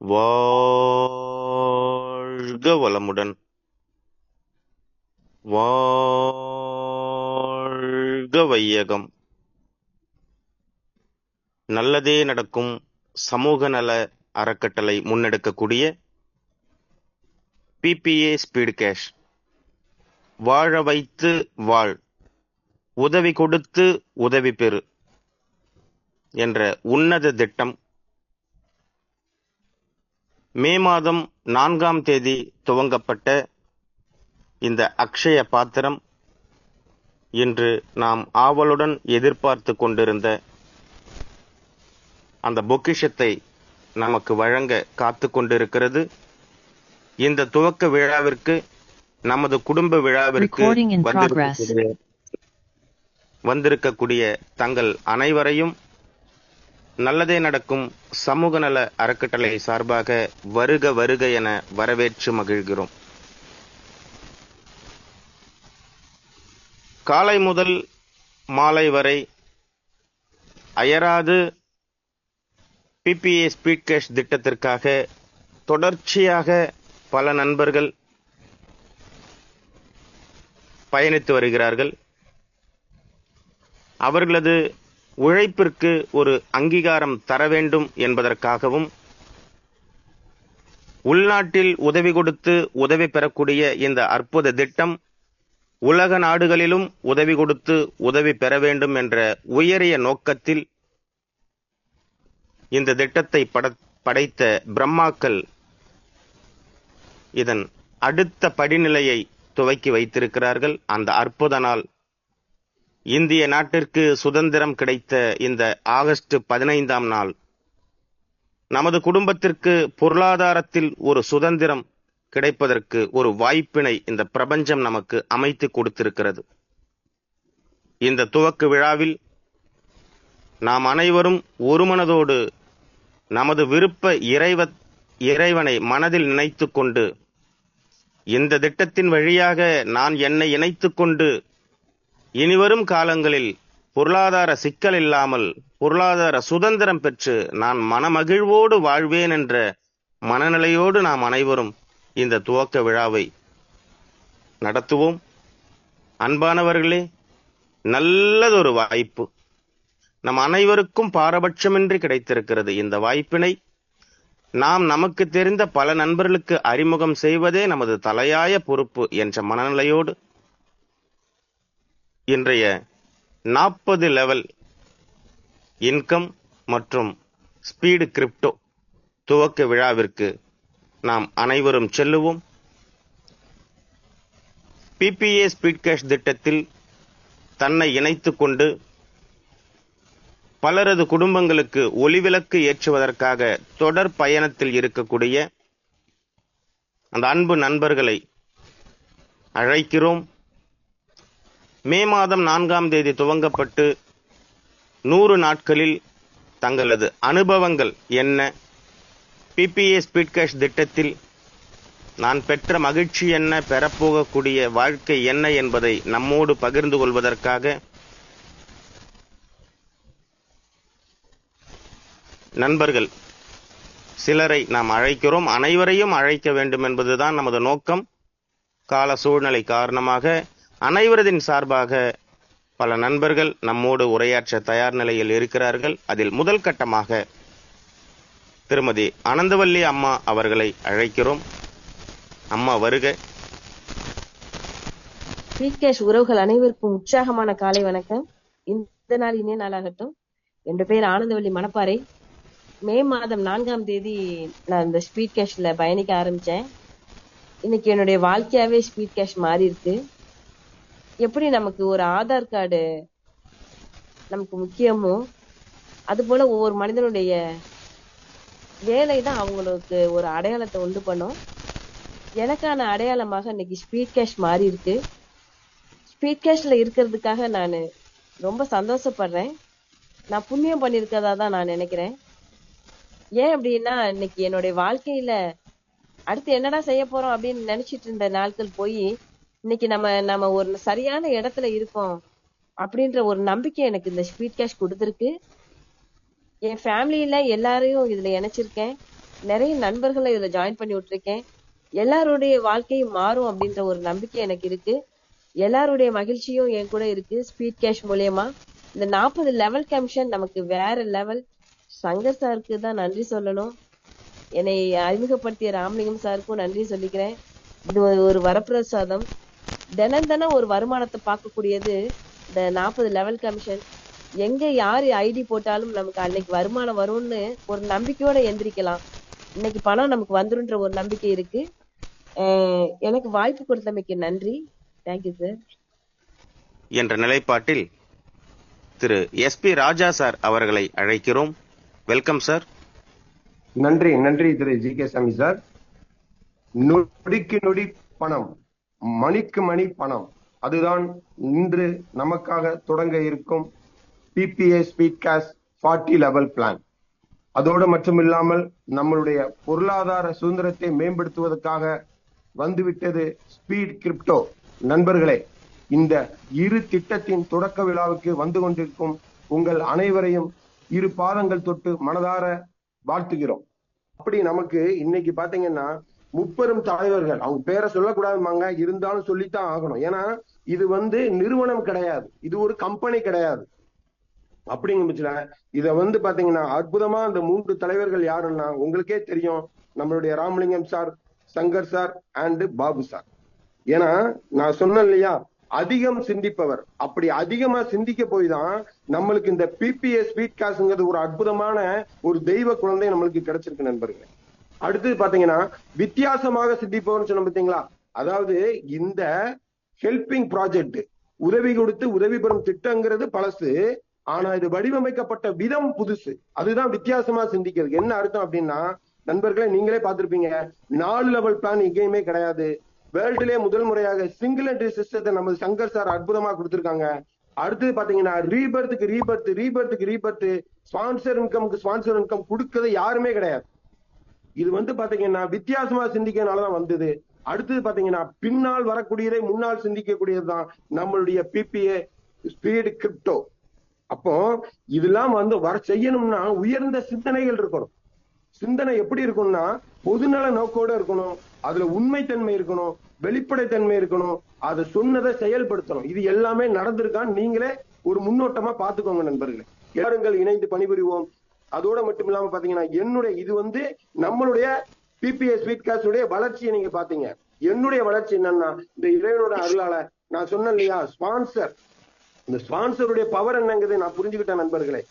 வாழ்க வளமுடன். வாழ்க வையகம். நல்லதே நடக்கும் சமூக நல அறக்கட்டளை முன்னெடுக்கக்கூடிய PPA ஸ்பீடு கேஷ், வாழ வைத்து வாழ், உதவி கொடுத்து உதவி பெறு என்ற உன்னத திட்டம் மே மாதம் 4ஆம் தேதி துவங்கப்பட்ட இந்த அக்ஷய பாத்திரம் இன்று நாம் ஆவலுடன் எதிர்பார்த்து கொண்டிருந்த அந்த பொக்கிஷத்தை நமக்கு வழங்க காத்து கொண்டிருக்கிறது. இந்த துவக்க விழாவிற்கு, நமது குடும்ப விழாவிற்கு வந்திருக்கக்கூடிய தங்கள் அனைவரையும் நல்லதே நடக்கும் சமூக நல அறக்கட்டளை சார்பாக வருக வருக என வரவேற்று மகிழ்கிறோம். காலை முதல் மாலை வரை அயராது PPA ஸ்பீட் கேஷ் திட்டத்திற்காக தொடர்ச்சியாக பல நண்பர்கள் பயணித்து வருகிறார்கள். அவர்களது உழைப்பிற்கு ஒரு அங்கீகாரம் தர வேண்டும் என்பதற்காகவும், உள்நாட்டில் உதவி கொடுத்து உதவி பெறக்கூடிய இந்த அற்புத திட்டம் உலக நாடுகளிலும் உதவி கொடுத்து உதவி பெற வேண்டும் என்ற உயரிய நோக்கத்தில் இந்த திட்டத்தை படைத்த பிரம்மாக்கள் இதன் அடுத்த படிநிலையை துவக்கி வைத்திருக்கிறார்கள். அந்த அற்புத நாள், இந்திய நாட்டிற்கு சுதந்திரம் கிடைத்த இந்த ஆகஸ்ட் 15ஆம் நாள், நமது குடும்பத்திற்கு பொருளாதாரத்தில் ஒரு சுதந்திரம் கிடைப்பதற்கு ஒரு வாய்ப்பினை இந்த பிரபஞ்சம் நமக்கு அமைத்து கொடுத்திருக்கிறது. இந்த துவக்க விழாவில் நாம் அனைவரும் ஒருமனதோடு நமது விருப்ப இறைவனை மனதில் நினைத்து கொண்டு, இந்த திட்டத்தின் வழியாக நான் என்னை இணைத்து கொண்டு இனிவரும் காலங்களில் பொருளாதார சிக்கல் இல்லாமல் பொருளாதார சுதந்திரம் பெற்று நான் மனமகிழ்வோடு வாழ்வேன் என்ற மனநிலையோடு நாம் அனைவரும் இந்த துவக்க விழாவை நடத்துவோம். அன்பானவர்களே, நல்லதொரு வாய்ப்பு நம் அனைவருக்கும் பாரபட்சமின்றி கிடைத்திருக்கிறது. இந்த வாய்ப்பினை நாம் நமக்கு தெரிந்த பல நண்பர்களுக்கு அறிமுகம் செய்வதே நமது தலையாய பொறுப்பு என்ற மனநிலையோடு இன்றைய 40 லெவல் இன்கம் மற்றும் ஸ்பீடு கிரிப்டோ துவக்க விழாவிற்கு நாம் அனைவரும் செல்லுவோம். PPA ஸ்பீட் கேஷ் திட்டத்தில் தன்னை இணைத்துக் கொண்டு பலரது குடும்பங்களுக்கு ஒளிவிளக்கு ஏற்றுவதற்காக தொடர் பயணத்தில் இருக்கக்கூடிய அந்த அன்பு நண்பர்களை அழைக்கிறோம். மே மாதம் 4ஆம் தேதி துவங்கப்பட்டு 100 நாட்களில் தங்களது அனுபவங்கள் என்ன, PPA ஸ்பீட் கேஷ் திட்டத்தில் நான் பெற்ற மகிழ்ச்சி என்ன, பெறப்போகக்கூடிய வாழ்க்கை என்ன என்பதை நம்மோடு பகிர்ந்து கொள்வதற்காக நண்பர்கள் சிலரை நாம் அழைக்கிறோம். அனைவரையும் அழைக்க வேண்டும் என்பதுதான் நமது நோக்கம். கால சூழ்நிலை காரணமாக அனைவரதின் சார்பாக பல நண்பர்கள் நம்மோடு உரையாற்ற தயார் நிலையில் இருக்கிறார்கள். அதில் முதல் கட்டமாக திருமதி அனந்தவல்லி அம்மா அவர்களை அழைக்கிறோம். அம்மா வருக. ஸ்பீட் கேஷ் உறவுகள் அனைவருக்கும் உற்சாகமான காலை வணக்கம். இந்த நாள் இனிய நாளாகட்டும். என் பேர் ஆனந்தவல்லி மணப்பாறை. மே மாதம் 4ஆம் தேதி நான் இந்த ஸ்பீட் கேஷ்ல பயணிக்க ஆரம்பிச்சேன். இன்னைக்கு என்னுடைய வாழ்க்கையாவே ஸ்பீட் கேஷ் மாறி இருக்கு. எப்படி நமக்கு ஒரு ஆதார் கார்டு நமக்கு முக்கியமோ, அது போல ஒவ்வொரு மனிதனுடைய வேலை தான் அவங்களுக்கு ஒரு அடையாளத்தை உண்டு பண்ணும். எனக்கான அடையாளமாக இன்னைக்கு ஸ்பீட் கேஷ் மாறி இருக்கு. ஸ்பீட் கேஷ்ல இருக்கிறதுக்காக நான் ரொம்ப சந்தோஷப்படுறேன். நான் புண்ணியம் பண்ணிருக்கதா தான் நான் நினைக்கிறேன். ஏன் அப்படின்னா, இன்னைக்கு என்னுடைய வாழ்க்கையில அடுத்து என்னடா செய்ய போறோம் அப்படின்னு நினைச்சிட்டு இருந்த நாட்கள் போய் இன்னைக்கு நம்ம ஒரு சரியான இடத்துல இருக்கோம் அப்படின்ற ஒரு நம்பிக்கை எனக்கு இந்த ஸ்பீட் கேஷ் கொடுத்துருக்கு. என் ஃபேமிலியில எல்லாரையும் இதுல இணைச்சிருக்கேன். நிறைய நண்பர்களை இதுல ஜாயின் பண்ணி விட்டுருக்கேன். எல்லாருடைய வாழ்க்கையும் மாறும் அப்படின்ற ஒரு நம்பிக்கை எனக்கு இருக்கு. எல்லாருடைய மகிழ்ச்சியும் என் கூட இருக்கு ஸ்பீட் கேஷ் மூலியமா. இந்த 40 லெவல் கமிஷன் நமக்கு வேற லெவல். சங்கர் சாருக்கு தான் நன்றி சொல்லணும். என்னை அறிமுகப்படுத்திய ராமலிங்கம் சாருக்கும் நன்றி சொல்லிக்கிறேன். இது ஒரு வரப்பிரசாதம். தினம் தினம் ஒரு வருமானத்தை பார்க்கக்கூடியது இந்த 40 லெவல் கமிஷன். எங்க யாரு ஐடி போட்டாலும் நமக்கு அன்னைக்கு வருமானம் வரும்னு ஒரு நம்பிக்கையோட எந்திரிக்கலாம். இன்னைக்கு பணம் நமக்கு வந்துருன்ற ஒரு நம்பிக்கை இருக்கு. எனக்கு வாய்ப்பு கொடுத்தமைக்கு நன்றி. Thank you sir. என்ற நிலைப்பாட்டில் திரு SP ராஜா சார் அவர்களை அழைக்கிறோம். Welcome sir. நன்றி நன்றி திரு GK சாமி சார். நொடிக்கு நொடி பணம், மணிக்கு மணி பணம், அதுதான் இன்று நமக்காக தொடங்க இருக்கும் PPA speed cash 40 level plan. அதோடு மட்டுமில்லாமல் நம்மளுடைய பொருளாதார சுதந்திரத்தை மேம்படுத்துவதற்காக வந்துவிட்டது ஸ்பீட் கிரிப்டோ. நண்பர்களே, இந்த இரு திட்டத்தின் தொடக்க விழாவுக்கு வந்து கொண்டிருக்கும் உங்கள் அனைவரையும் இரு பாதங்கள் தொட்டு மனதார வாழ்த்துகிறோம். அப்படி நமக்கு இன்னைக்கு பாத்தீங்கன்னா முப்பெரும் தலைவர்கள், அவங்க பேரை சொல்லக்கூடாதுமாங்க, இருந்தாலும் சொல்லித்தான் ஆகணும். ஏன்னா இது நிறுவனம் கிடையாது, இது ஒரு கம்பெனி கிடையாது. அப்படிங்கிற பட்சத்துல இத பாத்தீங்கன்னா அற்புதமா அந்த 3 தலைவர்கள் யாருன்னா உங்களுக்கே தெரியும். நம்மளுடைய Ramalingam sir, Shankar sir and Babu sir. ஏன்னா நான் சொன்னேன் இல்லையா, அதிகம் சிந்திப்பவர். அப்படி அதிகமா சிந்திக்க போய் தான் நம்மளுக்கு இந்த PPA ஸ்பீட் கேஷ்ங்கிறது ஒரு அற்புதமான ஒரு தெய்வ குழந்தை நம்மளுக்கு கிடைச்சிருக்கு நண்பர்களே. அடுத்தது பாத்தீங்கன்னா வித்தியாசமாக சிந்திப்பவர்னு சொன்ன பாத்தீங்களா, அதாவது இந்த ஹெல்பிங் ப்ராஜெக்ட், உதவி கொடுத்து உதவி பெறும் திட்டங்கிறது பழசு, ஆனா இது வடிவமைக்கப்பட்ட விதம் புதுசு. அதுதான் வித்தியாசமா சிந்திக்கிறது. என்ன அர்த்தம் அப்படின்னா நண்பர்களே, நீங்களே பார்த்திருப்பீங்க, 4 லெவல் பிளான் எங்கேயுமே கிடையாது. வேர்ல்டுலயே முதல் முறையாக சிங்கிள் என்ட்ரி சிஸ்டத்தை நம்ம சங்கர் சார் அற்புதமா கொடுத்திருக்காங்க. அடுத்தது பாத்தீங்கன்னா ரீபர்த்துக்கு ஸ்பான்சர் இன்கம் கொடுக்கறது யாருமே கிடையாது. இது பாத்தீங்கன்னா வித்தியாசமா சிந்திக்கிறதுனாலதான் வந்தது. அடுத்தது பாத்தீங்கன்னா பின்னால் வரக்கூடியதை முன்னால் சிந்திக்கக்கூடியதுதான் நம்மளுடைய PPA ஸ்பீட் கிரிப்டோ. அப்போ இதெல்லாம் வர செய்யணும்னா உயர்ந்த சிந்தனைகள் இருக்கணும். சிந்தனை எப்படி இருக்கும்னா பொதுநல நோக்கோட இருக்கணும், அதுல உண்மைத்தன்மை இருக்கணும், வெளிப்படைத்தன்மை இருக்கணும், அதை சொன்னதை செயல்படுத்தணும். இது எல்லாமே நடந்திருக்கான்னு நீங்களே ஒரு முன்னோட்டமா பாத்துக்கோங்க நண்பர்களே. யாருங்கள் இணைந்து பணிபுரிவோம். அதோட மட்டும் இல்லாம பாத்தீங்கன்னா இது நம்மளுடைய PPA ஸ்பீட் கேஷ் உடைய வளர்ச்சியை நீங்க பாத்தீங்க. என்னுடைய வளர்ச்சி என்னன்னா இந்த இறைவனோட அருளால நான் சொன்னேன் இல்லையா, ஸ்பான்சர், இந்த ஸ்பான்சருடைய பவர் என்னங்கிறது நான் புரிஞ்சுக்கிட்டேன் நண்பர்களே.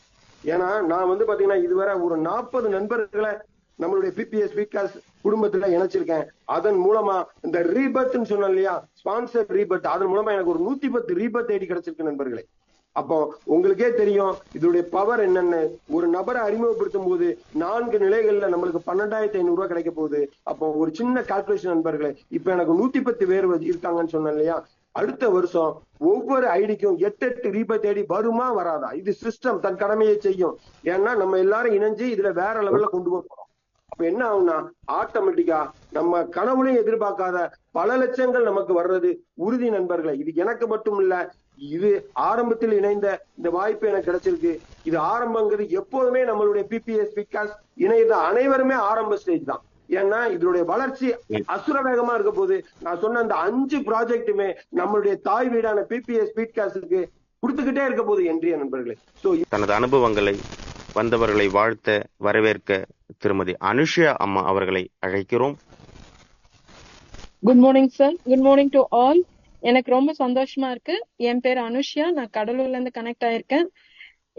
ஏன்னா நான் பாத்தீங்கன்னா இதுவரை ஒரு 40 நண்பர்களை நம்மளுடைய PPA ஸ்பீட் கேஷ் குடும்பத்துல இணைச்சிருக்கேன். அதன் மூலமா இந்த ரீபர்த்னு சொன்னேன் இல்லையா, ஸ்பான்சர் ரீபர்த், அதன் மூலமா எனக்கு ஒரு 110 ரீபர்த் ஐடி கிடைச்சிருக்கு நண்பர்களே. அப்போ உங்களுக்கே தெரியும் இதோடைய பவர் என்னன்னு. ஒரு நபரை அறிமுகப்படுத்தும் போது 4 நிலைகள்ல நம்மளுக்கு 12,500 ரூபாய் கிடைக்க போகுது. அப்போ ஒரு சின்ன கால்குலேஷன் நண்பர்களே, இப்ப எனக்கு 110 பேர் இருக்காங்கன்னு சொன்னேன் இல்லையா, அடுத்த வருஷம் ஒவ்வொரு ஐடிக்கும் 8 ரீபர்த் ஐடி வருமா வராதா? இது சிஸ்டம் தன் கடமையை செய்யும். ஏன்னா நம்ம எல்லாரும் இணைஞ்சு இதுல வேற லெவல்ல கொண்டு போறோம். அப்ப என்ன ஆகும்னா ஆட்டோமேட்டிக்கா நம்ம கனவுலையும் எதிர்பார்க்காத பல லட்சங்கள் நமக்கு வர்றது உறுதி நண்பர்களே. இது எனக்கு மட்டும் இல்ல, இது ஆரம்பத்தில் இணைந்த இந்த வாய்ப்பு எனக்கு கிடைச்சிருக்கு. இது ஆரம்பங்கிறது எப்போதுமே நம்மளுடைய PPA ஸ்பீட் கேஷ் இணைந்த அனைவருமே ஆரம்ப ஸ்டேஜ் தான். ஏன்னா இதனுடைய வளர்ச்சி அசுர வேகமா இருக்க போது நான் சொன்ன அந்த 5 ப்ராஜெக்டுமே நம்மளுடைய தாய் வீடான PPA ஸ்பீட் கேஷுக்கு கொடுத்துக்கிட்டே இருக்க போது என்றிய நண்பர்களே. தனது அனுபவங்களை வந்தவர்களை வாழ்த்த வரவேற்க திருமதி அனுஷா அம்மா அவர்களை அழைக்கிறோம். Good morning sir. Good morning to all. எனக்கு ரொம்ப சந்தோஷமா இருக்கு. என் பேர் அனுஷியா, நான் கடலூர்ல இருந்து கனெக்ட் ஆயிருக்கேன்.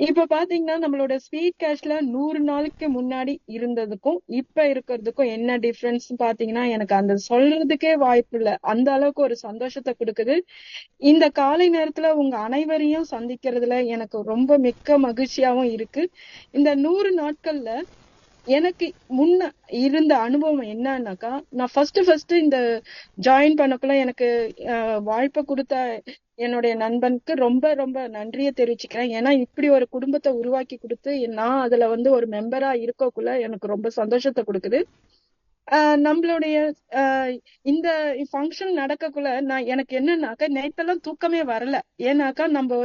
இப்ப பாத்தீங்கன்னா நம்மளோட ஸ்பீட் கேஷ்ல 100 நாளுக்கு முன்னாடி இருந்ததுக்கும் இப்ப இருக்கிறதுக்கும் என்ன டிஃபரன்ஸ் பாத்தீங்கன்னா எனக்கு அந்த சொல்றதுக்கே வாய்ப்பு இல்ல. அந்த அளவுக்கு ஒரு சந்தோஷத்தை கொடுக்குது. இந்த காலை நேரத்துல உங்க அனைவரையும் சந்திக்கிறதுல எனக்கு ரொம்ப மிக்க மகிழ்ச்சியாவும் இருக்கு. இந்த 100 நாட்கள்ல எனக்கு முன்ன இருந்த அனுபவம் என்னன்னாக்கா, நான் ஃபர்ஸ்ட் இந்த ஜாயின் பண்ணக்குள்ள எனக்கு வாய்ப்பை கொடுத்த என்னுடைய நண்பனுக்கு ரொம்ப ரொம்ப நன்றியை தெரிவிச்சுக்கிறேன். ஏன்னா இப்படி ஒரு குடும்பத்தை உருவாக்கி கொடுத்து நான் அதுல ஒரு மெம்பரா இருக்கக்குள்ள எனக்கு ரொம்ப சந்தோஷத்தை கொடுக்குது. நம்மளுடைய இந்த ஃபங்க்ஷன் நடக்கக்குள்ள எனக்கு என்னன்னாக்கா நேத்தெல்லாம் தூக்கமே வரல. ஏன்னாக்கா நம்ம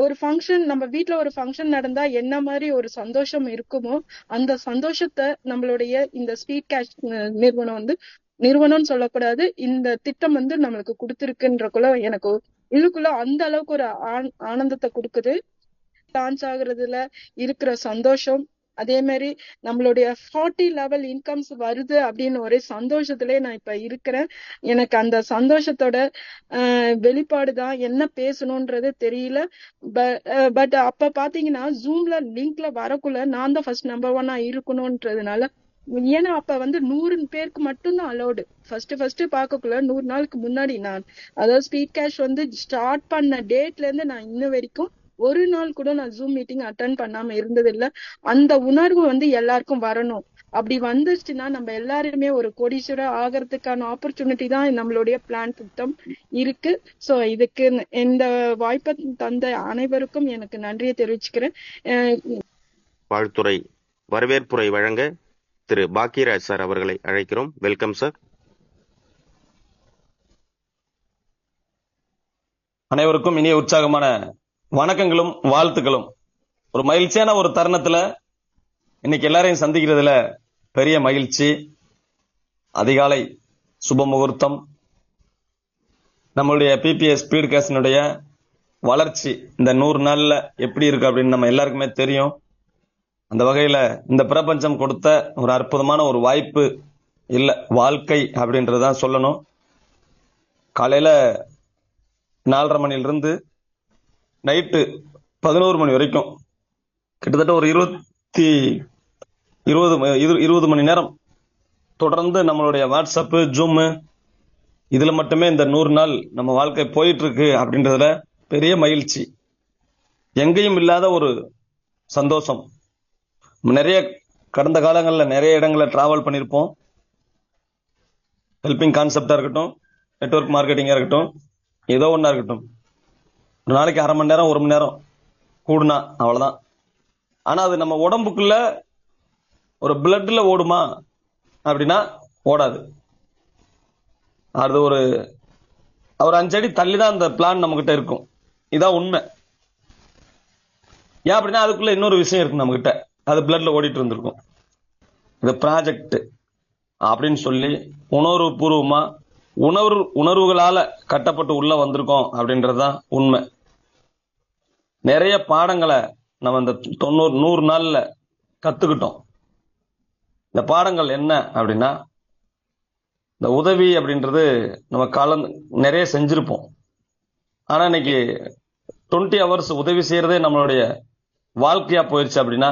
ஒரு ஃபங்க்ஷன், நம்ம வீட்ல ஒரு ஃபங்க்ஷன் நடந்தா என்ன மாதிரி ஒரு சந்தோஷம் இருக்குமோ அந்த சந்தோஷத்தை நம்மளுடைய இந்த ஸ்வீட் கேஷ் நிறுவனம்னு சொல்லக்கூடாது, இந்த திட்டம் நம்மளுக்கு கொடுத்திருக்குன்றக்குள்ள எனக்கு உள்ளுக்குள்ள அந்த அளவுக்கு ஒரு ஆனந்தத்தை கொடுக்குது. லான்ச் ஆகுறதுல இருக்கிற சந்தோஷம், அதே மாதிரி நம்மளுடைய 40 லெவல் இன்கம்ஸ் வருது அப்படின்னு ஒரே சந்தோஷத்திலே நான் இப்ப இருக்கிறேன். எனக்கு அந்த சந்தோஷத்தோட வெளிப்பாடுதான், என்ன பேசணும்ன்றது தெரியல. பட் அப்ப பாத்தீங்கன்னா ஜூம்ல லிங்க்ல வரக்குள்ள நான் தான் ஃபர்ஸ்ட் நம்பர் 1 இருக்கணும்ன்றதுனால, ஏன்னா அப்ப 100 பேருக்கு மட்டும்தான் அலௌடு. ஃபர்ஸ்ட் பார்க்கக்குள்ள 100 நாளுக்கு முன்னாடி நான், அதாவது ஸ்பீட் கேஷ் ஸ்டார்ட் பண்ண டேட்ல இருந்து நான் இன்ன வரைக்கும் ஒரு நாள் கூட நான் ஜூம் மீட்டிங் அட்டன் பண்ணாம இருந்தது இல்ல. அந்த உணர்வு எல்லாருக்கும் வரணும். அப்படி வந்துச்சுன்னா நம்ம எல்லாருமே ஒரு கோடீஸ்வரர் ஆகிறதுக்கான ஆப்பர்ச்சுனிட்டி தான் நம்மளுடைய பிளான் திட்டம் இருக்கு. சோ இதுக்கு இந்த வாய்ப்பை தந்த அனைவருக்கும் எனக்கு நன்றியை தெரிவிச்சுக்கிறேன். வாழ்த்துறை வரவேற்புரை வழங்க திரு பாக்கியராஜ் சார் அவர்களை அழைக்கிறோம். Welcome sir. அனைவருக்கும் இனிய உற்சாகமான வணக்கங்களும் வாழ்த்துக்களும். ஒரு மகிழ்ச்சியான ஒரு தருணத்துல இன்னைக்கு எல்லாரையும் சந்திக்கிறதுல பெரிய மகிழ்ச்சி. அதிகாலை சுப முகூர்த்தம். நம்மளுடைய பிபிஎஸ் ஸ்பீட் கேஷனுடைய வளர்ச்சி இந்த 100 நாள்ல எப்படி இருக்கு அப்படின்னு நம்ம எல்லாருக்குமே தெரியும். அந்த வகையில இந்த பிரபஞ்சம் கொடுத்த ஒரு அற்புதமான ஒரு வாய்ப்பு இல்ல, வாழ்க்கை அப்படின்றதான் சொல்லணும். காலையில 4:30 மணிலிருந்து நைட்டு 11 மணி வரைக்கும் கிட்டத்தட்ட ஒரு 20 மணி நேரம் தொடர்ந்து நம்மளுடைய வாட்ஸ்அப், ஜூம் இதுல மட்டுமே இந்த 100 நாள் நம்ம வாழ்க்கை போயிட்டு இருக்கு அப்படின்றதுல பெரிய மகிழ்ச்சி. எங்கேயும் இல்லாத ஒரு சந்தோஷம். நிறைய கடந்த காலங்களில் நிறைய இடங்களை டிராவல் பண்ணியிருப்போம். ஹெல்பிங் கான்செப்டா இருக்கட்டும், நெட்வொர்க் மார்க்கெட்டிங்கா இருக்கட்டும், ஏதோ ஒன்றா இருக்கட்டும், ஒரு நாளைக்கு அரை மணி நேரம் 1 மணி நேரம் கூடுனா அவ்வளவுதான். ஆனா அது நம்ம உடம்புக்குள்ள ஒரு பிளட்ல ஓடுமா அப்படின்னா ஓடாது. அது ஒரு 5 அடி தள்ளி தான் அந்த பிளான் நம்ம கிட்ட இருக்கும். இதான் உண்மை. ஏன் அப்படின்னா அதுக்குள்ள இன்னொரு விஷயம் இருக்கு நம்ம கிட்ட, அது பிளட்ல ஓடிட்டு இருந்திருக்கும். இந்த ப்ராஜெக்ட் அப்படின்னு சொல்லி உணர்வுபூர்வமா உணர்வுகளால கட்டப்பட்டு உள்ள வந்திருக்கோம் அப்படின்றதுதான் உண்மை. நிறைய பாடங்களை நம்ம இந்த 100 நாள்ல கத்துக்கிட்டோம். இந்த பாடங்கள் என்ன அப்படின்னா, இந்த உதவி அப்படின்றது நம்ம நிறைய செஞ்சிருப்போம். ஆனா இன்னைக்கு 20 ஹவர்ஸ் உதவி செய்யறதே நம்மளுடைய வாழ்க்கையா போயிடுச்சு அப்படின்னா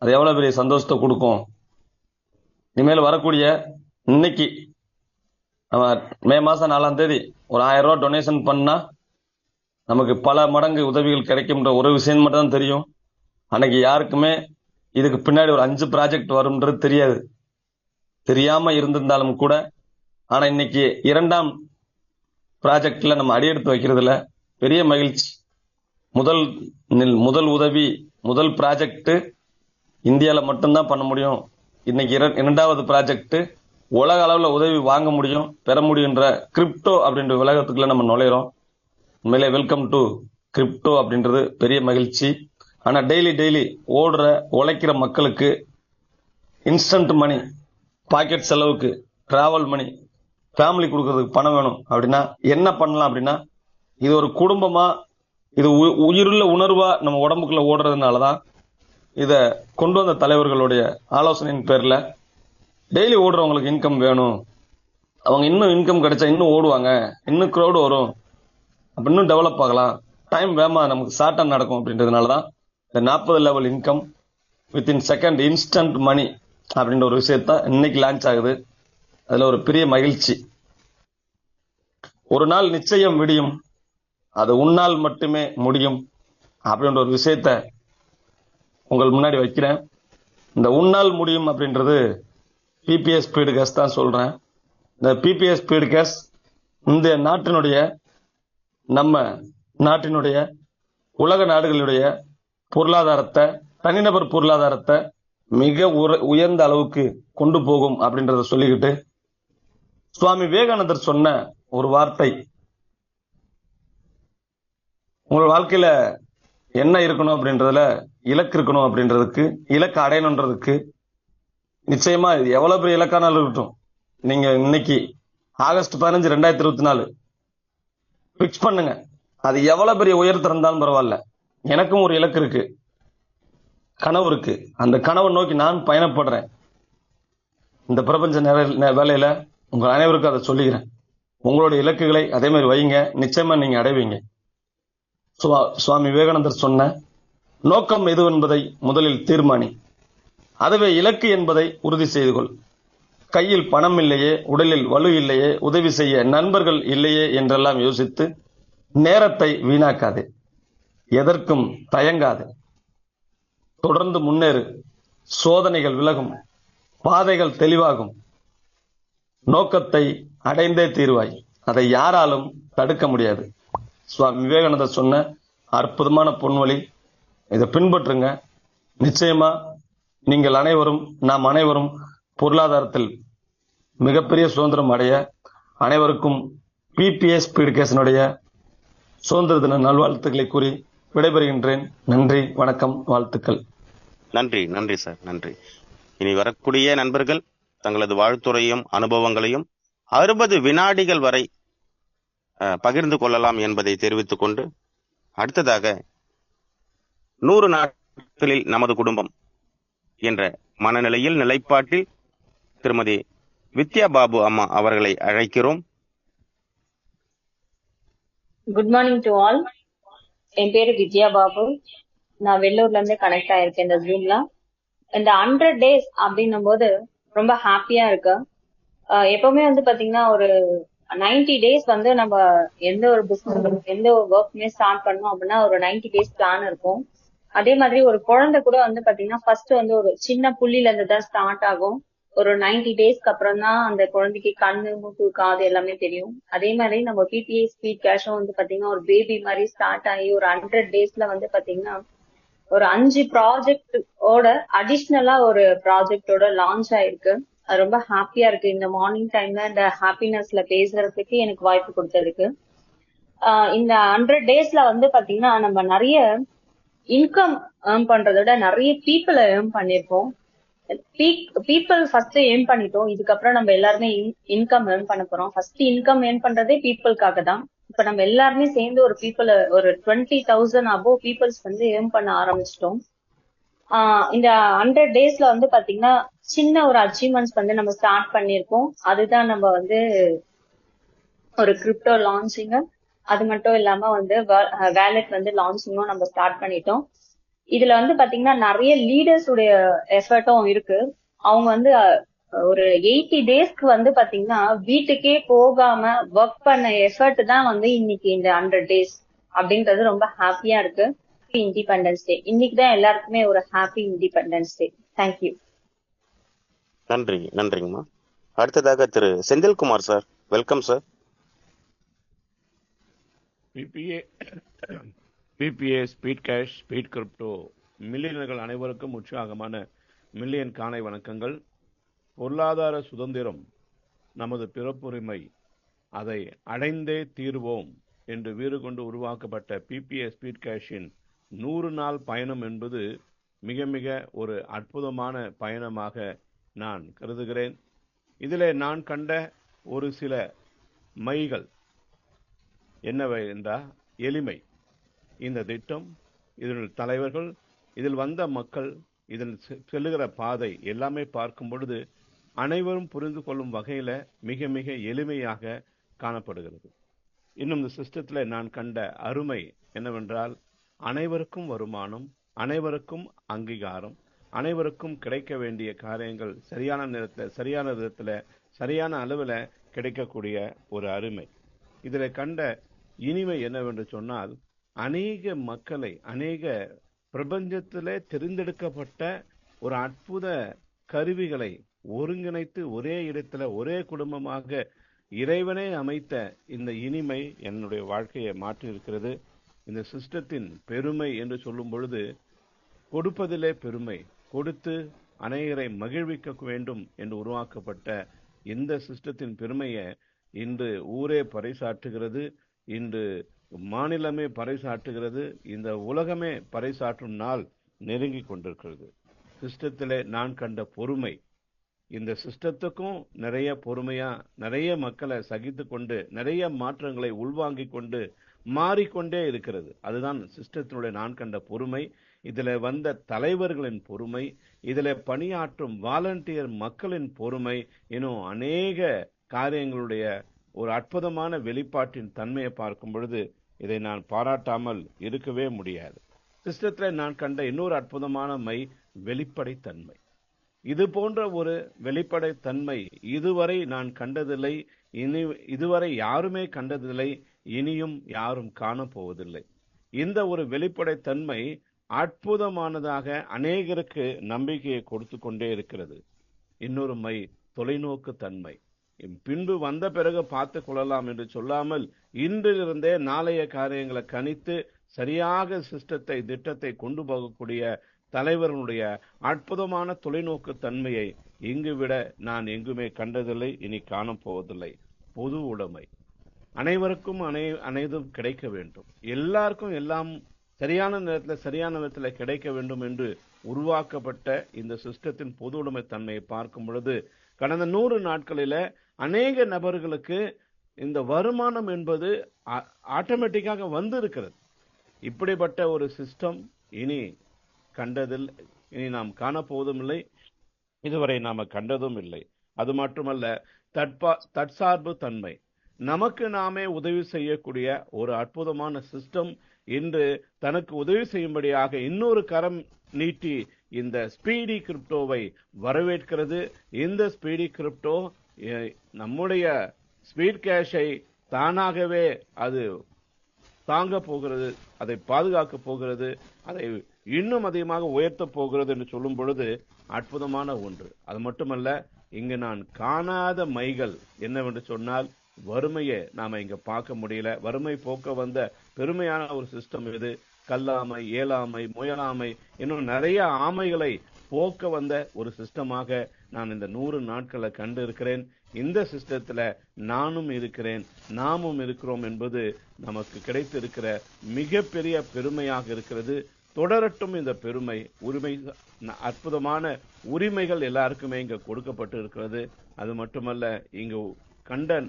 அது எவ்வளவு பெரிய சந்தோஷத்தை கொடுக்கும். இனிமேல் வரக்கூடிய இன்னைக்கு நம்ம மே மாசம் 4ஆம் தேதி ஒரு 1000 ரூபாய் டொனேஷன் பண்ணா நமக்கு பல மடங்கு உதவிகள் கிடைக்கும்ன்ற ஒரு விஷயம் மட்டும் தான் தெரியும். அன்னைக்கு யாருக்குமே இதுக்கு பின்னாடி ஒரு 5 ப்ராஜெக்ட் வரும்ன்றது தெரியாது, தெரியாம இருந்திருந்தாலும் கூட. ஆனா இன்னைக்கு 2ஆம் ப்ராஜெக்ட்ல நம்ம அடியெடுத்து வைக்கிறதுல பெரிய மகிழ்ச்சி. முதல் உதவி, முதல் ப்ராஜெக்ட் இந்தியால மட்டும்தான் பண்ண முடியும். இன்னைக்கு 2வது ப்ராஜெக்ட் உலக அளவுல உதவி வாங்க முடியும், பெற முடியுன்ற கிரிப்டோ அப்படின்ற உலகத்துக்குள்ள நம்ம நுழையிறோம். உண்மையிலே வெல்கம் டு கிரிப்டோ அப்படின்றது பெரிய மகிழ்ச்சி. ஆனா டெய்லி உழைக்கிற மக்களுக்கு இன்ஸ்டன்ட் மணி, பாக்கெட் செலவுக்கு டிராவல் மணி, ஃபேமிலி கொடுக்கறதுக்கு பணம் வேணும் அப்படின்னா என்ன பண்ணலாம் அப்படின்னா, இது ஒரு குடும்பமா, இது உயிருள்ள உணர்வா நம்ம உடம்புக்குள்ள ஓடுறதுனாலதான் இத கொண்டு வந்த தலைவர்களுடைய ஆலோசனையின் பேர்ல டெய்லி ஓடுறவங்களுக்கு இன்கம் வேணும். அவங்க இன்னும் இன்கம் கிடைச்சா இன்னும் ஓடுவாங்க, இன்னும் க்ரௌடு வரும், அப்ப இன்னும் டெவலப் ஆகலாம், டைம் வேமா நமக்கு ஷார்ட்டா நடக்கும் அப்படின்றதுனாலதான் இந்த 40 level income within second instant money அப்படின்ற ஒரு விஷயத்த இன்னைக்கு லான்ச் ஆகுது. அதுல ஒரு பெரிய மகிழ்ச்சி. ஒரு நாள் நிச்சயம் விடியும், அது உன்னால் மட்டுமே முடியும் அப்படின்ற ஒரு விஷயத்த உங்கள் முன்னாடி வைக்கிறேன். இந்த உன்னால் முடியும் அப்படின்றது பிபிஎஸ் ஸ்பீடு கேஸ் தான் சொல்றேன். இந்த பிபிஎஸ் ஸ்பீடு கேஸ் இந்த நம்ம நாட்டினுடைய உலக நாடுகளுடைய பொருளாதாரத்தை, தனிநபர் பொருளாதாரத்தை மிக உயர்ந்த அளவுக்கு கொண்டு போகும் அப்படின்றத சொல்லிக்கிட்டு, சுவாமி விவேகானந்தர் சொன்ன ஒரு வார்த்தை, உங்க வாழ்க்கையில என்ன இருக்கணும் அப்படின்றதுல இலக்கு இருக்கணும் அப்படின்றதுக்கு, இலக்கு அடையணுன்றதுக்கு நிச்சயமா இது எவ்வளவு பெரிய இலக்கானாலும் இருக்கட்டும், நீங்க இன்னைக்கு ஆகஸ்ட் 15 2024 பிக்ஸ் பண்ணுங்க. அது எவ்வளவு பெரிய உயரத்துல இருந்தாலும் பரவாயில்ல. எனக்கும் ஒரு இலக்கு இருக்கு, கனவு இருக்கு. அந்த கனவை நோக்கி நான் பயணப்படுறேன். இந்த பிரபஞ்ச வேலையில உங்க அனைவருக்கும் அதை சொல்லிக்கிறேன். உங்களுடைய இலக்குகளை அதே மாதிரி வைங்க, நிச்சயமா நீங்க அடைவீங்க. சுவாமி விவேகானந்தர் சொன்ன நோக்கம் எது என்பதை முதலில் தீர்மானி, அதுவே இலக்கு என்பதை உறுதி செய்து கொள். கையில் பணம் இல்லையே, உடலில் வலு இல்லையே, உதவி செய்ய நண்பர்கள் இல்லையே என்றெல்லாம் யோசித்து நேரத்தை வீணாக்காதே, எதற்கும் தயங்காதே, தொடர்ந்து முன்னேறு. சோதனைகள் விலகும், பாதைகள் தெளிவாகும், நோக்கத்தை அடைந்தே தீர்வாய். அதை யாராலும் தடுக்க முடியாது. சுவாமி விவேகானந்தர் சொன்ன அற்புதமான பொன்வழி, இதை பின்பற்றுங்க. நிச்சயமா நீங்கள் அனைவரும், நாம் அனைவரும் பொருளாதாரத்தில் மிகப்பெரிய சுதந்திரம் அடைய அனைவருக்கும் பிபிஎஸ் ஸ்பீட்கேஷனுடைய சுதந்திர தின நல்வாழ்த்துக்களை கூறி விடைபெறுகின்றேன். நன்றி, வணக்கம், வாழ்த்துக்கள். நன்றி, நன்றி சார், நன்றி. இனி வரக்கூடிய நண்பர்கள் தங்களது வாழ்த்துறையும் அனுபவங்களையும் 60 வினாடிகள் வரை பகிர்ந்து கொள்ளலாம் என்பதை தெரிவித்துக் கொண்டு, அடுத்ததாக 100 நாட்களில் நமது குடும்பம் என்ற மனநிலையில் நிலைப்பாட்டில் திருமதி வித்யா பாபு அம்மா அவர்களை அழைக்கிறோம். Good morning to all. என் பேரு வித்யா பாபு. நான் வெள்ளூர்ல இருந்து கனெக்ட் ஆயிருக்கேன் இந்த ஜூம்ல. இந்த 100 days அப்படின்னும் போது ரொம்ப ஹாப்பியா இருக்கு. எப்பவுமே வந்து பாத்தீங்கன்னா ஒரு 90 days வந்து நம்ம எந்த ஒரு பிசினஸ் எந்த ஒரு ஒர்க்குமே ஸ்டார்ட் பண்ணோம் அப்படின்னா ஒரு 90 days பிளான் இருக்கும். அதே மாதிரி ஒரு குழந்தை கூட வந்து பாத்தீங்கன்னா ஃபர்ஸ்ட் வந்து ஒரு சின்ன புள்ளில இருந்து தான் ஸ்டார்ட் ஆகும். ஒரு 90 daysக்கு அப்புறம் தான் அந்த குழந்தைக்கு கண்ணு, மூக்கு, காது எல்லாமே தெரியும். அதே மாதிரி நம்ம பிபிஏ ஸ்பீட் கேஷும் வந்து பாத்தீங்கன்னா ஒரு பேபி மாதிரி ஸ்டார்ட் ஆகி ஒரு 100 daysல வந்து பாத்தீங்கன்னா ஒரு 5 ப்ராஜெக்டோட அடிஷ்னலா ஒரு ப்ராஜெக்டோட லான்ச் ஆயிருக்கு. அது ரொம்ப ஹாப்பியா இருக்கு. இந்த மார்னிங் டைம்ல இந்த ஹாப்பினஸ்ல பேசுறதுக்கு எனக்கு வாய்ப்பு கொடுத்ததுக்கு. இந்த 100 daysல வந்து பாத்தீங்கன்னா நம்ம நிறைய இன்கம் ஏர்ன் பண்றதை விட நிறைய பீப்புளை ஏர்ன் பண்ணிருக்கோம். பீப்புள் ஃபர்ஸ்ட் ஏர்ன் பண்ணிட்டோம். இதுக்கப்புறம் நம்ம எல்லாருமே இன்கம் ஏர்ன் பண்ண போறோம். ஃபர்ஸ்ட் இன்கம் ஏர்ன் பண்றதே பீப்புளுக்காக தான். இப்ப நம்ம எல்லாருமே சேர்ந்து ஒரு பீப்புளை ஒரு 20,000 அபோவ் பீப்புள்ஸ் வந்து ஏர்ன் பண்ண ஆரம்பிச்சிட்டோம். இந்த 100 daysல வந்து பாத்தீங்கன்னா சின்ன ஒரு அச்சீவ்மெண்ட்ஸ் வந்து நம்ம ஸ்டார்ட் பண்ணிருக்கோம். அதுதான் நம்ம வந்து ஒரு கிரிப்டோ லான்ச்சிங், அது மட்டும் இல்லாம வந்து வேலெட் வந்து லான்ச்சிங்கும் நம்ம ஸ்டார்ட் பண்ணிட்டோம். இதுல வந்து பாத்தீங்கன்னா நிறைய லீடர்ஸ் உடைய எஃபர்ட்டும் இருக்கு. அவங்க வந்து ஒரு 80 daysக்கு வந்து பாத்தீங்கன்னா வீட்டுக்கே போகாம ஒர்க் பண்ண எஃபர்ட் தான் வந்து இன்னைக்கு இந்த 100 days அப்படின்றது ரொம்ப ஹாப்பியா இருக்கு. இண்டிபெண்டன்ஸ் டே இன்னைக்கு தான் எல்லாருக்குமே ஒரு ஹாப்பி இண்டிபெண்டன்ஸ் டே. தேங்க்யூ. நன்றி, நன்றிங்கம்மா. அடுத்ததாக Thiru Senthilkumar sir, welcome sir. BBA speed cash speed crypto மில்லியனர்கள் அனைவருக்கும் உற்சாகமான மில்லியன் காலை வணக்கங்கள். பொருளாதார சுதந்திரம் நமது பிறப்புரிமை, அதை அடைந்தே தீர்வோம் என்று வீறு கொண்டு உருவாக்கப்பட்ட பிபிஏ ஸ்பீட் கேஷின் 100 நாள் பயணம் என்பது மிக மிக ஒரு அற்புதமான பயணமாக நான் கருதுகிறேன். இதில் நான் கண்ட ஒரு சில மைல்கள் என்னவை என்றால், எளிமை. இந்த திட்டம், இதில் தலைவர்கள், இதில் வந்த மக்கள், இதில் செல்லுகிற பாதை எல்லாமே பார்க்கும் பொழுது அனைவரும் புரிந்து கொள்ளும் வகையில மிக மிக எளிமையாக காணப்படுகிறது. இன்னும் இந்த சிஸ்டத்தில் நான் கண்ட அருமை என்னவென்றால், அனைவருக்கும் வருமானம், அனைவருக்கும் அங்கீகாரம், அனைவருக்கும் கிடைக்க வேண்டிய காரியங்கள் சரியான நேரத்தில், சரியான விதத்தில், சரியான அளவில் கிடைக்கக்கூடிய ஒரு அருமை. இதில் கண்ட இனிமை என்னவென்று சொன்னால், அநேக மக்களை, அநேக பிரபஞ்சத்திலே தெரிந்தெடுக்கப்பட்ட ஒரு அற்புத கருவிகளை ஒருங்கிணைத்து ஒரே இடத்துல ஒரே குடும்பமாக இறைவனே அமைத்த இந்த இனிமை என்னுடைய வாழ்க்கையை மாற்றியிருக்கிறது. இந்த சிஸ்டத்தின் பெருமை என்று சொல்லும் பொழுது, கொடுப்பதிலே பெருமை, கொடுத்து அநேகரை மகிழ்விக்க வேண்டும் என்று உருவாக்கப்பட்ட இந்த சிஸ்டத்தின் பெருமையை இன்று ஊரே பறைசாற்றுகிறது, இன்று மாநிலமே பறைசாற்றுகிறது, இந்த உலகமே பறைசாற்றும் நாள் நெருங்கி கொண்டிருக்கிறது. சிஸ்டத்திலே நான் கண்ட பொறுமை, இந்த சிஸ்டத்துக்கும் நிறைய பொறுமையா நிறைய மக்களை சகித்து கொண்டு நிறைய மாற்றங்களை உள்வாங்கிக் கொண்டு மாறிக்கொண்டே இருக்கிறது. அதுதான் சிஸ்டத்தினுடைய நான் கண்ட பொறுமை. இதுல வந்த தலைவர்களின் பொறுமை, இதுல பணியாற்றும் வாலண்டியர் மக்களின் பொறுமை, இன்னும் அநேக காரியங்களுடைய ஒரு அற்புதமான வெளிப்பாட்டின் தன்மையை பார்க்கும் பொழுது இதை நான் பாராட்டாமல் இருக்கவே முடியாது. சிஸ்டத்துல நான் கண்ட இன்னொரு அற்புதமான வெளிப்படைத்தன்மை. இது போன்ற ஒரு வெளிப்படைத்தன்மை இதுவரை நான் கண்டதில்லை, இதுவரை யாருமே கண்டதில்லை, இனியும் யாரும் காணப்போவதில்லை. இந்த ஒரு வெளிப்படைத்தன்மை அற்புதமானதாக அநேகருக்கு நம்பிக்கையை கொடுத்து கொண்டே இருக்கிறது. இன்னொரு தொலைநோக்கு தன்மை. பின்பு வந்த பிறகு பார்த்து கொள்ளலாம் என்று சொல்லாமல் இன்றிலிருந்தே நாளைய காரியங்களை கணித்து சரியாக சிஸ்டத்தை திட்டத்தை கொண்டு போகக்கூடிய தலைவர்களுடைய அற்புதமான தொலைநோக்கு தன்மையை இங்கு விட நான் எங்குமே கண்டதில்லை, இனி காணப்போவதில்லை. பொது உடைமை, அனைவருக்கும் அனைத்தும் கிடைக்க வேண்டும், எல்லாருக்கும் எல்லாம் சரியான நேரத்தில் சரியான விதத்தில் கிடைக்க வேண்டும் என்று உருவாக்கப்பட்ட இந்த சிஸ்டத்தின் பொது உடைமை தன்மையை பார்க்கும் பொழுது கடந்த 100 நாட்களில அநேக நபர்களுக்கு இந்த வருமானம் என்பது ஆட்டோமேட்டிக்காக வந்து இருக்கிறது. இப்படிப்பட்ட ஒரு சிஸ்டம் இனி கண்டதில்லை, இனி நாம் காணப்போவதும் இல்லை, இதுவரை நாம கண்டதும் இல்லை. அது மட்டுமல்ல, தற்சார்பு தன்மை, நமக்கு நாமே உதவி செய்யக்கூடிய ஒரு அற்புதமான சிஸ்டம் இன்று தனக்கு உதவி செய்யும்படியாக இன்னொரு கரம் நீட்டி இந்த ஸ்பீடி கிரிப்டோவை வரவேற்கிறது. இந்த ஸ்பீடி கிரிப்டோ நம்முடைய ஸ்பீட் கேஷை தானாகவே அது தாங்க போகிறது, அதை பாதுகாக்க போகிறது, அதை இன்னும் அதிகமாக உயர்த்த போகிறது என்று சொல்லும் பொழுது அற்புதமான ஒன்று. அது மட்டுமல்ல, இங்கு நான் காணாத மைகள் என்னவென்று சொன்னால் வறுமையை நாம இங்க பார்க்க முடியல. வறுமை போக்க வந்த பெருமையான ஒரு சிஸ்டம் இது. கல்லாமை, ஏழாமை, முயலாமை, இன்னும் நிறைய ஆமைகளை போக்க வந்த ஒரு சிஸ்டமாக நான் இந்த 100 நாட்களை கண்டு இருக்கிறேன். இந்த சிஸ்டத்துல நானும் இருக்கிறேன், நாமும் இருக்கிறோம் என்பது நமக்கு கிடைத்திருக்கிற மிகப்பெரிய பெருமையாக இருக்கிறது. தொடரட்டும் இந்த பெருமை. உரிமை, அற்புதமான உரிமைகள் எல்லாருக்குமே இங்க கொடுக்கப்பட்டு இருக்கிறது. அது மட்டுமல்ல, இங்கு கண்ட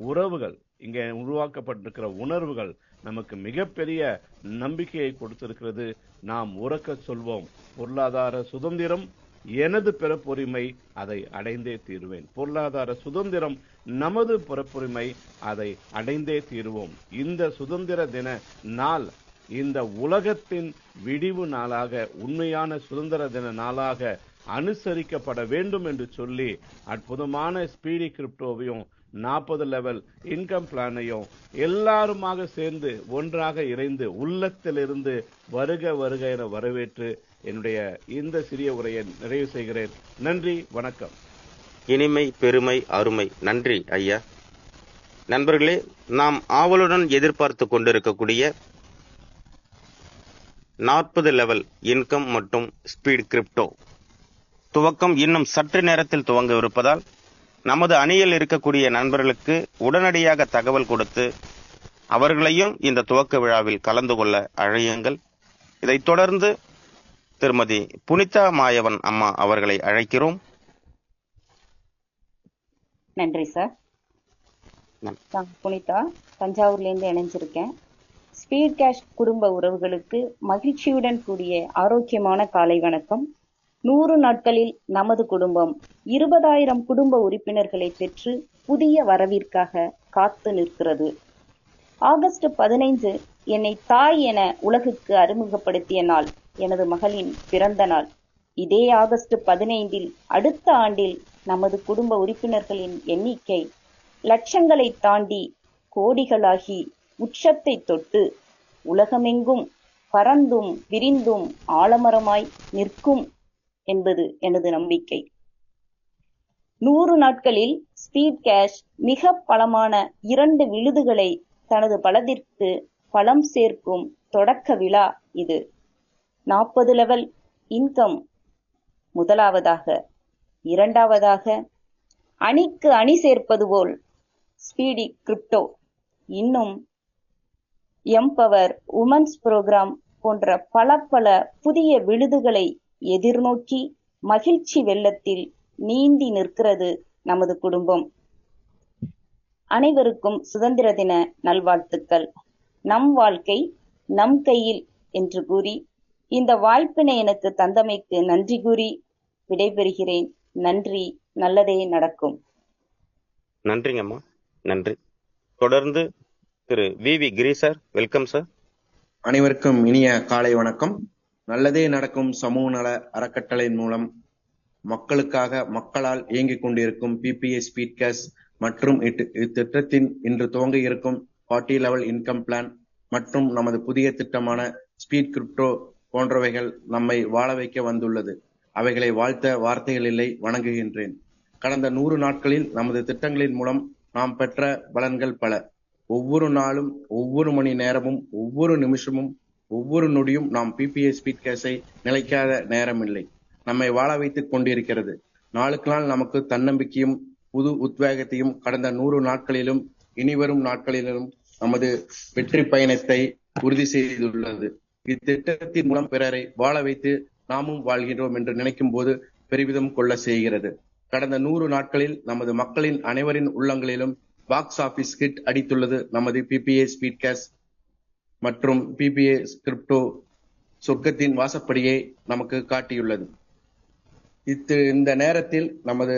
உறவுகள், இங்க உருவாக்கப்பட்டிருக்கிற உணர்வுகள் நமக்கு மிகப்பெரிய நம்பிக்கையை கொடுத்திருக்கிறது. நாம் உறக்க சொல்வோம், பொருளாதார சுதந்திரம் எனது பிறப்புரிமை, அதை அடைந்தே தீருவேன். பொருளாதார சுதந்திரம் நமது பிறப்புரிமை, அதை அடைந்தே தீருவோம். இந்த சுதந்திர தின நாள் இந்த உலகத்தின் விடிவு நாளாக, உண்மையான சுதந்திர தின நாளாக அனுசரிக்கப்பட வேண்டும் என்று சொல்லி அற்புதமான ஸ்பீடி கிரிப்டோவையும் 40 லெவல் இன்கம் பிளானையும் எல்லாருமாக சேர்ந்து ஒன்றாக இணைந்து உள்ளத்திலிருந்து வருக வருக என வரவேற்று என்னுடைய இந்த சிறிய உரையை நிறைவு செய்கிறேன். நன்றி, வணக்கம். இனிமை, பெருமை, அருமை. நன்றி ஐயா. நண்பர்களே, நாம் ஆவலுடன் எதிர்பார்த்து கொண்டிருக்கக்கூடிய 40 லெவல் இன்கம் மற்றும் ஸ்பீட் கிரிப்டோ துவக்கம் இன்னும் சற்று நேரத்தில் துவங்கவிருப்பதால் நமது அணியில் இருக்கக்கூடிய நண்பர்களுக்கு உடனடியாக தகவல் கொடுத்து அவர்களையும் இந்த துவக்க விழாவில் கலந்து கொள்ள அழையுங்கள். இதைத் தொடர்ந்து திருமதி புனிதா மாயவன் அம்மா அவர்களை அழைக்கிறோம். நன்றி சார். நான் புனிதா, தஞ்சாவூர்ல இருந்து இணைஞ்சிருக்கேன். ஸ்பீட் கேஷ் குடும்ப உறவுகளுக்கு மகிழ்ச்சியுடன் கூடிய ஆரோக்கியமான காலை வணக்கம். 100 நாட்களில் நமது குடும்பம் 20,000 குடும்ப உறுப்பினர்களை பெற்று புதிய வரவிற்காக காத்து நிற்கிறது. ஆகஸ்ட் 15 என்னை தாய் என உலகுக்கு அறிமுகப்படுத்திய நாள், எனது மகளின் பிறந்த நாள். இதே ஆகஸ்ட் 15 அடுத்த ஆண்டில் நமது குடும்ப உறுப்பினர்களின் எண்ணிக்கை லட்சங்களை தாண்டி கோடிகளாகி உச்சத்தை தொட்டு உலகமெங்கும் பறந்தும் விரிந்தும் ஆலமரமாய் நிற்கும் என்பது எனது நம்பிக்கை. 100 நாட்களில் ஸ்பீட் கேஷ் மிக பலமான 2 விழுதுகளை தனது பலத்திற்கு பலம் சேர்க்கும் தொடக்க விழா இது. 40 லெவல் இன்கம் முதலாவதாக. இரண்டாவதாக, அணிக்கு அணி சேர்ப்பது போல் ஸ்பீடி கிரிப்டோ, இன்னும் எம்பவர், உமன்ஸ் புரோகிராம் போன்ற பல பல புதிய விழுதுகளை எதிர்நோக்கி மகிழ்ச்சி வெள்ளத்தில் நீந்தி நிற்கிறது நமது குடும்பம். அனைவருக்கும் சுதந்திர தின நல்வாழ்த்துக்கள். நம் வாழ்க்கை நம் கையில் என்று கூறி இந்த வாய்ப்பினை எனக்கு தந்தமைக்கு நன்றி கூறி விடைபெறுகிறேன். நன்றி. நல்லதே நடக்கும். நன்றிங்கம்மா, நன்றி. தொடர்ந்து Thiru V Giri sir, welcome sir. அனைவருக்கும் இனிய காலை வணக்கம். நல்லதே நடக்கும் சமூக நல அறக்கட்டளையின் மூலம் மக்களுக்காக மக்களால் இயங்கிக் கொண்டிருக்கும் PPA ஸ்பீட் கேஷ் மற்றும் இத்திட்டத்தின் இன்று துவங்க இருக்கும் 40 லெவல் இன்கம் பிளான் மற்றும் நமது புதிய திட்டமான ஸ்பீட் கிரிப்டோ போன்றவைகள் நம்மை வாழ வைக்க வந்துள்ளது. அவைகளை வாழ்த்த வார்த்தைகள் இல்லை, வணங்குகின்றேன். கடந்த 100 நாட்களில் நமது திட்டங்களின் மூலம் நாம் பெற்ற பலன்கள் பல. ஒவ்வொரு நாளும், ஒவ்வொரு மணி நேரமும், ஒவ்வொரு நிமிஷமும், ஒவ்வொரு நொடியும் நாம் PPA ஸ்பீட் கேஷை நிலைக்காத நேரமில்லை. நம்மை வாழ வைத்துக் கொண்டிருக்கிறது. நாளுக்கு நாள் நமக்கு தன்னம்பிக்கையும் புது உத்வேகத்தையும் கடந்த 100 நாட்களிலும் இனிவரும் நாட்களிலும் நமது வெற்றி பயணத்தை உறுதி செய்துள்ளது. இத்திட்டத்தின் மூலம் பிறரை வாழ வைத்து நாமும் வாழ்கிறோம் என்று நினைக்கும் போது பெருமிதம் கொள்ள செய்கிறது. கடந்த 100 நாட்களில் நமது மக்களின் அனைவரின் உள்ளங்களிலும் பாக்ஸ் ஆபீஸ் ஹிட் அடித்துள்ளது நமது PPA ஸ்பீட் கேஷ் மற்றும் PPA கிரிப்டோ சொர்க்கத்தின் வாசப்படியை நமக்கு காட்டியுள்ளது. இந்த நேரத்தில் நமது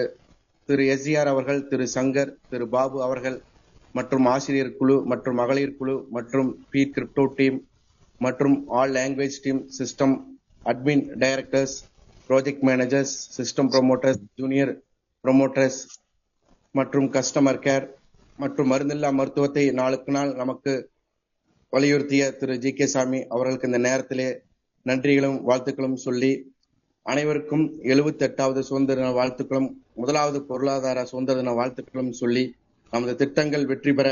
திரு SGR அவர்கள், திரு சங்கர், திரு பாபு அவர்கள் மற்றும் ஆசிரியர் குழு மற்றும் மகளிர் குழு மற்றும் ஸ்பீட் கிரிப்டோ டீம் மற்றும் all language team, system admin directors, project managers, system promoters, junior promoters மற்றும் கஸ்டமர் கேர் மற்றும் மருந்தில்லா மருத்துவத்தை நாளுக்கு நாள் நமக்கு வலியுறுத்திய திரு GK சாமி அவர்களுக்கு இந்த நேரத்திலே நன்றிகளும் வாழ்த்துக்களும் சொல்லி, அனைவருக்கும் 78வது சுதந்திர தின வாழ்த்துக்களும் முதலாவது பொருளாதார சுதந்திர தின வாழ்த்துக்களும் சொல்லி, நமது திட்டங்கள் வெற்றி பெற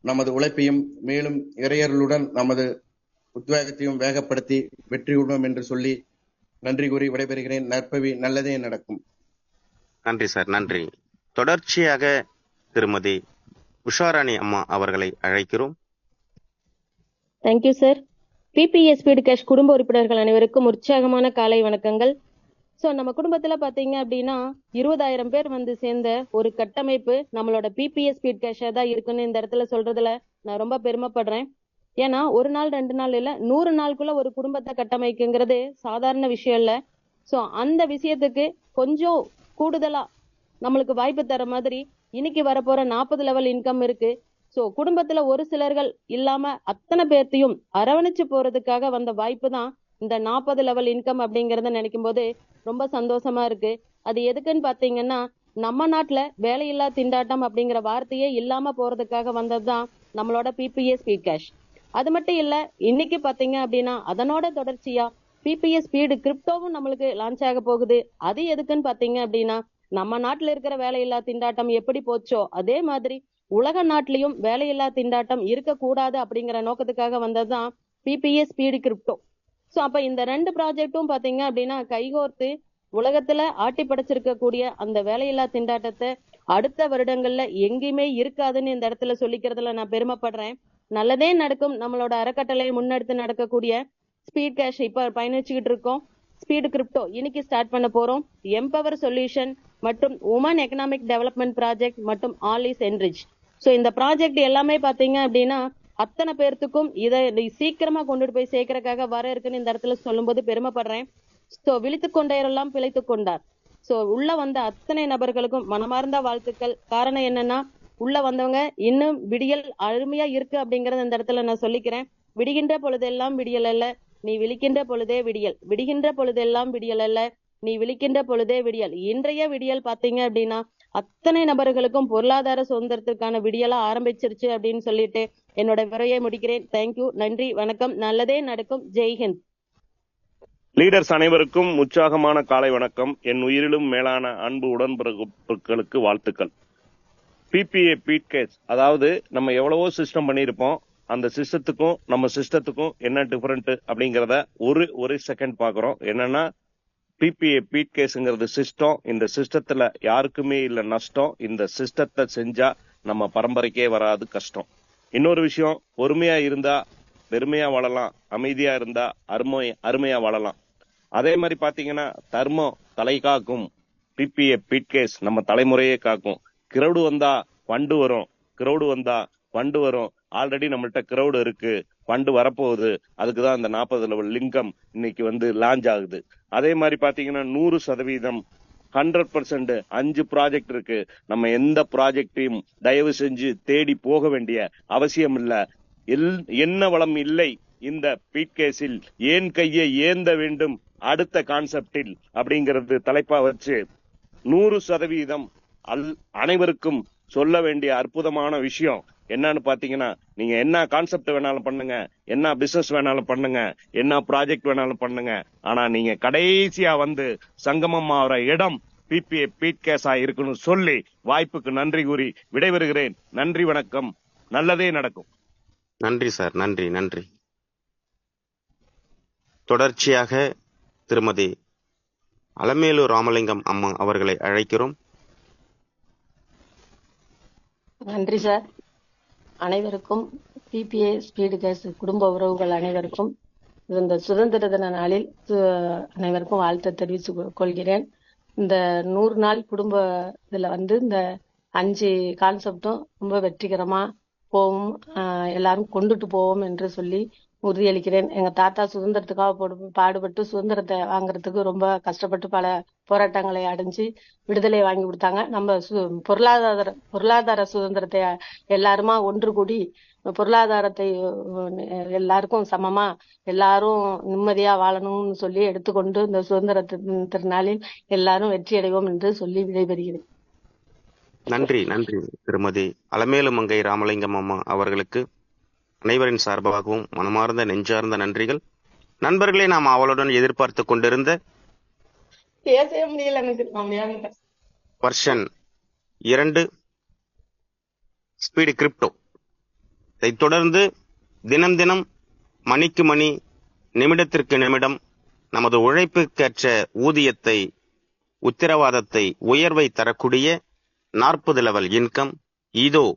நமது உழைப்பையும் மேலும் இறையர்களுடன் நமது உத்வேகத்தையும் வேகப்படுத்தி வெற்றியுடன் என்று சொல்லி நன்றி கூறி விடைபெறுகிறேன். நற்பவி, நல்லதே நடக்கும். நன்றி சார், நன்றி. தொடர்ச்சியாக திருமதி உஷாராணி அம்மா அவர்களை அழைக்கிறோம். Thank you sir. PPA speed cash குடும்ப உறுப்பினர்கள் அனைவருக்கும் உற்சாகமான காலை வணக்கங்கள். ஸோ நம்ம குடும்பத்துல பாத்தீங்க அப்படின்னா 20,000 பேர் வந்து சேர்ந்த ஒரு கட்டமைப்பு நம்மளோட PPA ஸ்பீட் கேஷா தான் இருக்குன்னு இந்த இடத்துல சொல்றதுல நான் ரொம்ப பெருமைப்படுறேன். ஏன்னா ஒரு நாள் 2 நாள் இல்ல, 100 நாளுக்குள்ள ஒரு குடும்பத்தை கட்டமைக்குங்கிறது சாதாரண விஷயம் இல்ல. ஸோ அந்த விஷயத்துக்கு கொஞ்சம் கூடுதலா நம்மளுக்கு வாய்ப்பு தர மாதிரி இன்னைக்கு வரப்போற 40 லெவல் இன்கம் இருக்கு. சோ குடும்பத்துல ஒரு சிலர்கள் இல்லாம அத்தனை பேர்த்தையும் அரவணைச்சு போறதுக்காக வந்த வாய்ப்பு தான் இந்த 40 லெவல் இன்கம் அப்படிங்கறத நினைக்கும் போது ரொம்ப சந்தோஷமா இருக்கு. அது எதுக்குன்னு பாத்தீங்கன்னா, நம்ம நாட்டுல வேலையில்லா திண்டாட்டம் அப்படிங்கிற வார்த்தையே இல்லாம போறதுக்காக வந்ததுதான் நம்மளோட PPA ஸ்பீட் கேஷ். அது மட்டும் இல்ல, இன்னைக்கு பாத்தீங்க அப்படின்னா அதனோட தொடர்ச்சியா PPA ஸ்பீடு கிரிப்டோவும் நம்மளுக்கு லான்ச் ஆக போகுது. அது எதுக்குன்னு பாத்தீங்க அப்படின்னா, நம்ம நாட்டுல இருக்கிற வேலையில்லா திண்டாட்டம் எப்படி போச்சோ அதே மாதிரி உலக நாட்டிலையும் வேலையில்லா திண்டாட்டம் இருக்கக்கூடாது அப்படிங்கிற நோக்கத்துக்காக வந்ததுதான் PPA ஸ்பீடு கிரிப்டோ. சோ அப்ப இந்த 2 ப்ராஜெக்டும் பாத்தீங்க அப்படின்னா கைகோர்த்து உலகத்துல ஆட்டி படைச்சிருக்கக்கூடிய அந்த வேலையில்லா திண்டாட்டத்தை அடுத்த வருடங்கள்ல எங்கேயுமே இருக்காதுன்னு இந்த இடத்துல சொல்லிக்கிறதுல நான் பெருமைப்படுறேன். நல்லதே நடக்கும் நம்மளோட அறக்கட்டளை முன்னெடுத்து நடக்கக்கூடிய ஸ்பீட் கேஷ் இப்ப பயணிச்சுக்கிட்டு இருக்கோம். ஸ்பீடு கிரிப்டோ இன்னைக்கு ஸ்டார்ட் பண்ண போறோம். எம்பவர் சொல்யூஷன் மற்றும் உமன் எக்கனாமிக் டெவலப்மெண்ட் ப்ராஜெக்ட் மற்றும் ஆல் இஸ் என்ரிச். சோ இந்த ப்ராஜெக்ட் எல்லாமே பாத்தீங்க அப்படின்னா அத்தனை பேர்த்துக்கும் இதை சீக்கிரமா கொண்டுட்டு போய் சேர்க்கறதுக்காக வர இருக்குன்னு இந்த இடத்துல சொல்லும்போது பெருமைப்படுறேன். சோ விழித்துக் கொண்டேரெல்லாம் பிழைத்துக் கொண்டார். சோ உள்ள வந்த அத்தனை நபர்களுக்கும் மனமார்ந்த வாழ்த்துக்கள். காரணம் என்னன்னா, உள்ள வந்தவங்க இன்னும் விடியல் அருமையா இருக்கு அப்படிங்கறத இந்த இடத்துல நான் சொல்லிக்கிறேன். விடுகின்ற பொழுதெல்லாம் விடியல் அல்ல, நீ விழிக்கின்ற பொழுதே விடியல். விடுகின்ற பொழுதெல்லாம் விடியல் அல்ல, நீ விழிக்கின்ற பொழுதே விடியல். இன்றைய விடியல் பாத்தீங்க அப்படின்னா அத்தனை நபர்களுக்கும் பொருளாதார சுதந்திரத்திற்கான விடியலா ஆரம்பிச்சிருச்சு அப்படின்னு சொல்லிட்டு என்னோட உரையை முடிக்கிறேன். தேங்க்யூ, நன்றி, வணக்கம். நல்லதே நடக்கும். ஜெய்ஹிந்த். லீடர்ஸ் அனைவருக்கும் உற்சாகமான காலை வணக்கம். என் உயிரிலும் மேலான அன்பு உடன்பிறப்புகளுக்கு வாழ்த்துக்கள். PPA ஸ்பீட் கேஷ், அதாவது நம்ம எவ்வளவோ சிஸ்டம் பண்ணியிருப்போம், அந்த சிஸ்டத்துக்கும் நம்ம சிஸ்டத்துக்கும் என்ன டிஃபரெண்ட் அப்படிங்கிறத ஒரு செகண்ட் பாக்குறோம். என்னன்னா, பிபிஏ பீட் கேஸ்ங்கிறது சிஸ்டம். இந்த சிஸ்டத்துல யாருக்குமே இல்ல நஷ்டம். இந்த சிஸ்டத்தை செஞ்சா நம்ம பரம்பரைக்கே வராது கஷ்டம். இன்னொரு விஷயம், பொறுமையா இருந்தா பெருமையா வாழலாம், அமைதியா இருந்தா அருமையா வாழலாம். அதே மாதிரி பாத்தீங்கன்னா தர்மம் தலை காக்கும், பிபிஏ பீட் கேஸ் நம்ம தலைமுறையே காக்கும். கிரௌடு வந்தா வண்டு வரும், கிரௌடு வந்தா வண்டு வரும். ஆல்ரெடி நம்மள்ட்ட கிரௌடு இருக்கு, ஃபண்டு வரப்போகுது. அதுக்குதான் இந்த 40 லெவல் லிங்கம் இன்னைக்கு லான்ச் ஆகுது. அதே மாதிரி பாத்தீங்கன்னா 100% 100% 5 ப்ராஜெக்ட் இருக்கு. நம்ம எந்த ப்ராஜெக்டையும் தயவு செஞ்சு தேடி போக வேண்டிய அவசியம் இல்ல. என்ன வளம் இல்லை இந்த பீட் கேஸில், ஏன் கையை ஏந்த வேண்டும் அடுத்த கான்செப்டில் அப்படிங்கிறது தலைப்பா வச்சு 100% அனைவருக்கும் சொல்ல வேண்டிய அற்புதமான விஷயம் என்னன்னு பாத்தீங்கன்னா, நீங்க என்ன கான்செப்ட் வேணாலும் பண்ணுங்க, என்ன பிசினஸ் வேணாலும் பண்ணுங்க, என்ன ப்ராஜெக்ட் வேணாலும் பண்ணுங்க, ஆனா நீங்க கடைசியா சங்கமம் ஆகிற இடம் பிபிஏ பீட் கேஸா இருக்குன்னு சொல்லி வாய்ப்புக்கு நன்றி கூறி விடைபெறுகிறேன். நன்றி, வணக்கம். நல்லதே நடக்கும். நன்றி சார், நன்றி நன்றி. தொடர்ச்சியாக திருமதி அலமேலு ராமலிங்கம் அம்மா அவர்களை அழைக்கிறோம். நன்றி சார். அனைவருக்கும் பிபிஏ ஸ்பீடு கேஸ் குடும்ப உறவுகள் அனைவருக்கும் இந்த சுதந்திர தின நாளில் அனைவருக்கும் வாழ்த்து தெரிவித்து கொள்கிறேன். இந்த 100 நாள் குடும்ப இதுல இந்த 5 கான்செப்டும் ரொம்ப வெற்றிகரமா போவோம், எல்லாரும் கொண்டுட்டு போவோம் என்று சொல்லி உறுதியளிக்கிறேன். எங்க தாத்தா சுதந்திரத்துக்காக பாடுபட்டு சுதந்திரத்தை வாங்குறதுக்கு ரொம்ப கஷ்டப்பட்டு பல போராட்டங்களை அடைஞ்சு விடுதலை வாங்கி கொடுத்தாங்க. நம்ம பொருளாதார சுதந்திரத்தை எல்லாருமா ஒன்று கூடி பொருளாதாரத்தை எல்லாருக்கும் சமமா எல்லாரும் நிம்மதியா வாழணும்னு சொல்லி எடுத்துக்கொண்டு இந்த சுதந்திர திருநாளில் எல்லாரும் வெற்றி அடைவோம் என்று சொல்லி விடைபெறுகிறேன். நன்றி நன்றி. திருமதி அலமேலு மங்கை ராமலிங்கம் அம்மா அவர்களுக்கு அனைவரின் சார்பாகவும் மனமார்ந்த நெஞ்சார்ந்த நன்றிகள். நண்பர்களே, நாம் அவளுடன் எதிர்பார்த்து கொண்டிருந்த வெர்ஷன் 2 ஸ்பீடு கிரிப்டோ, இதை தொடர்ந்து தினம் தினம் மணிக்கு மணி நிமிடத்திற்கு நிமிடம் நமது உழைப்புக்கேற்ற ஊதியத்தை, உத்தரவாதத்தை, உயர்வை தரக்கூடிய 40 லெவல் இன்கம் இதோ.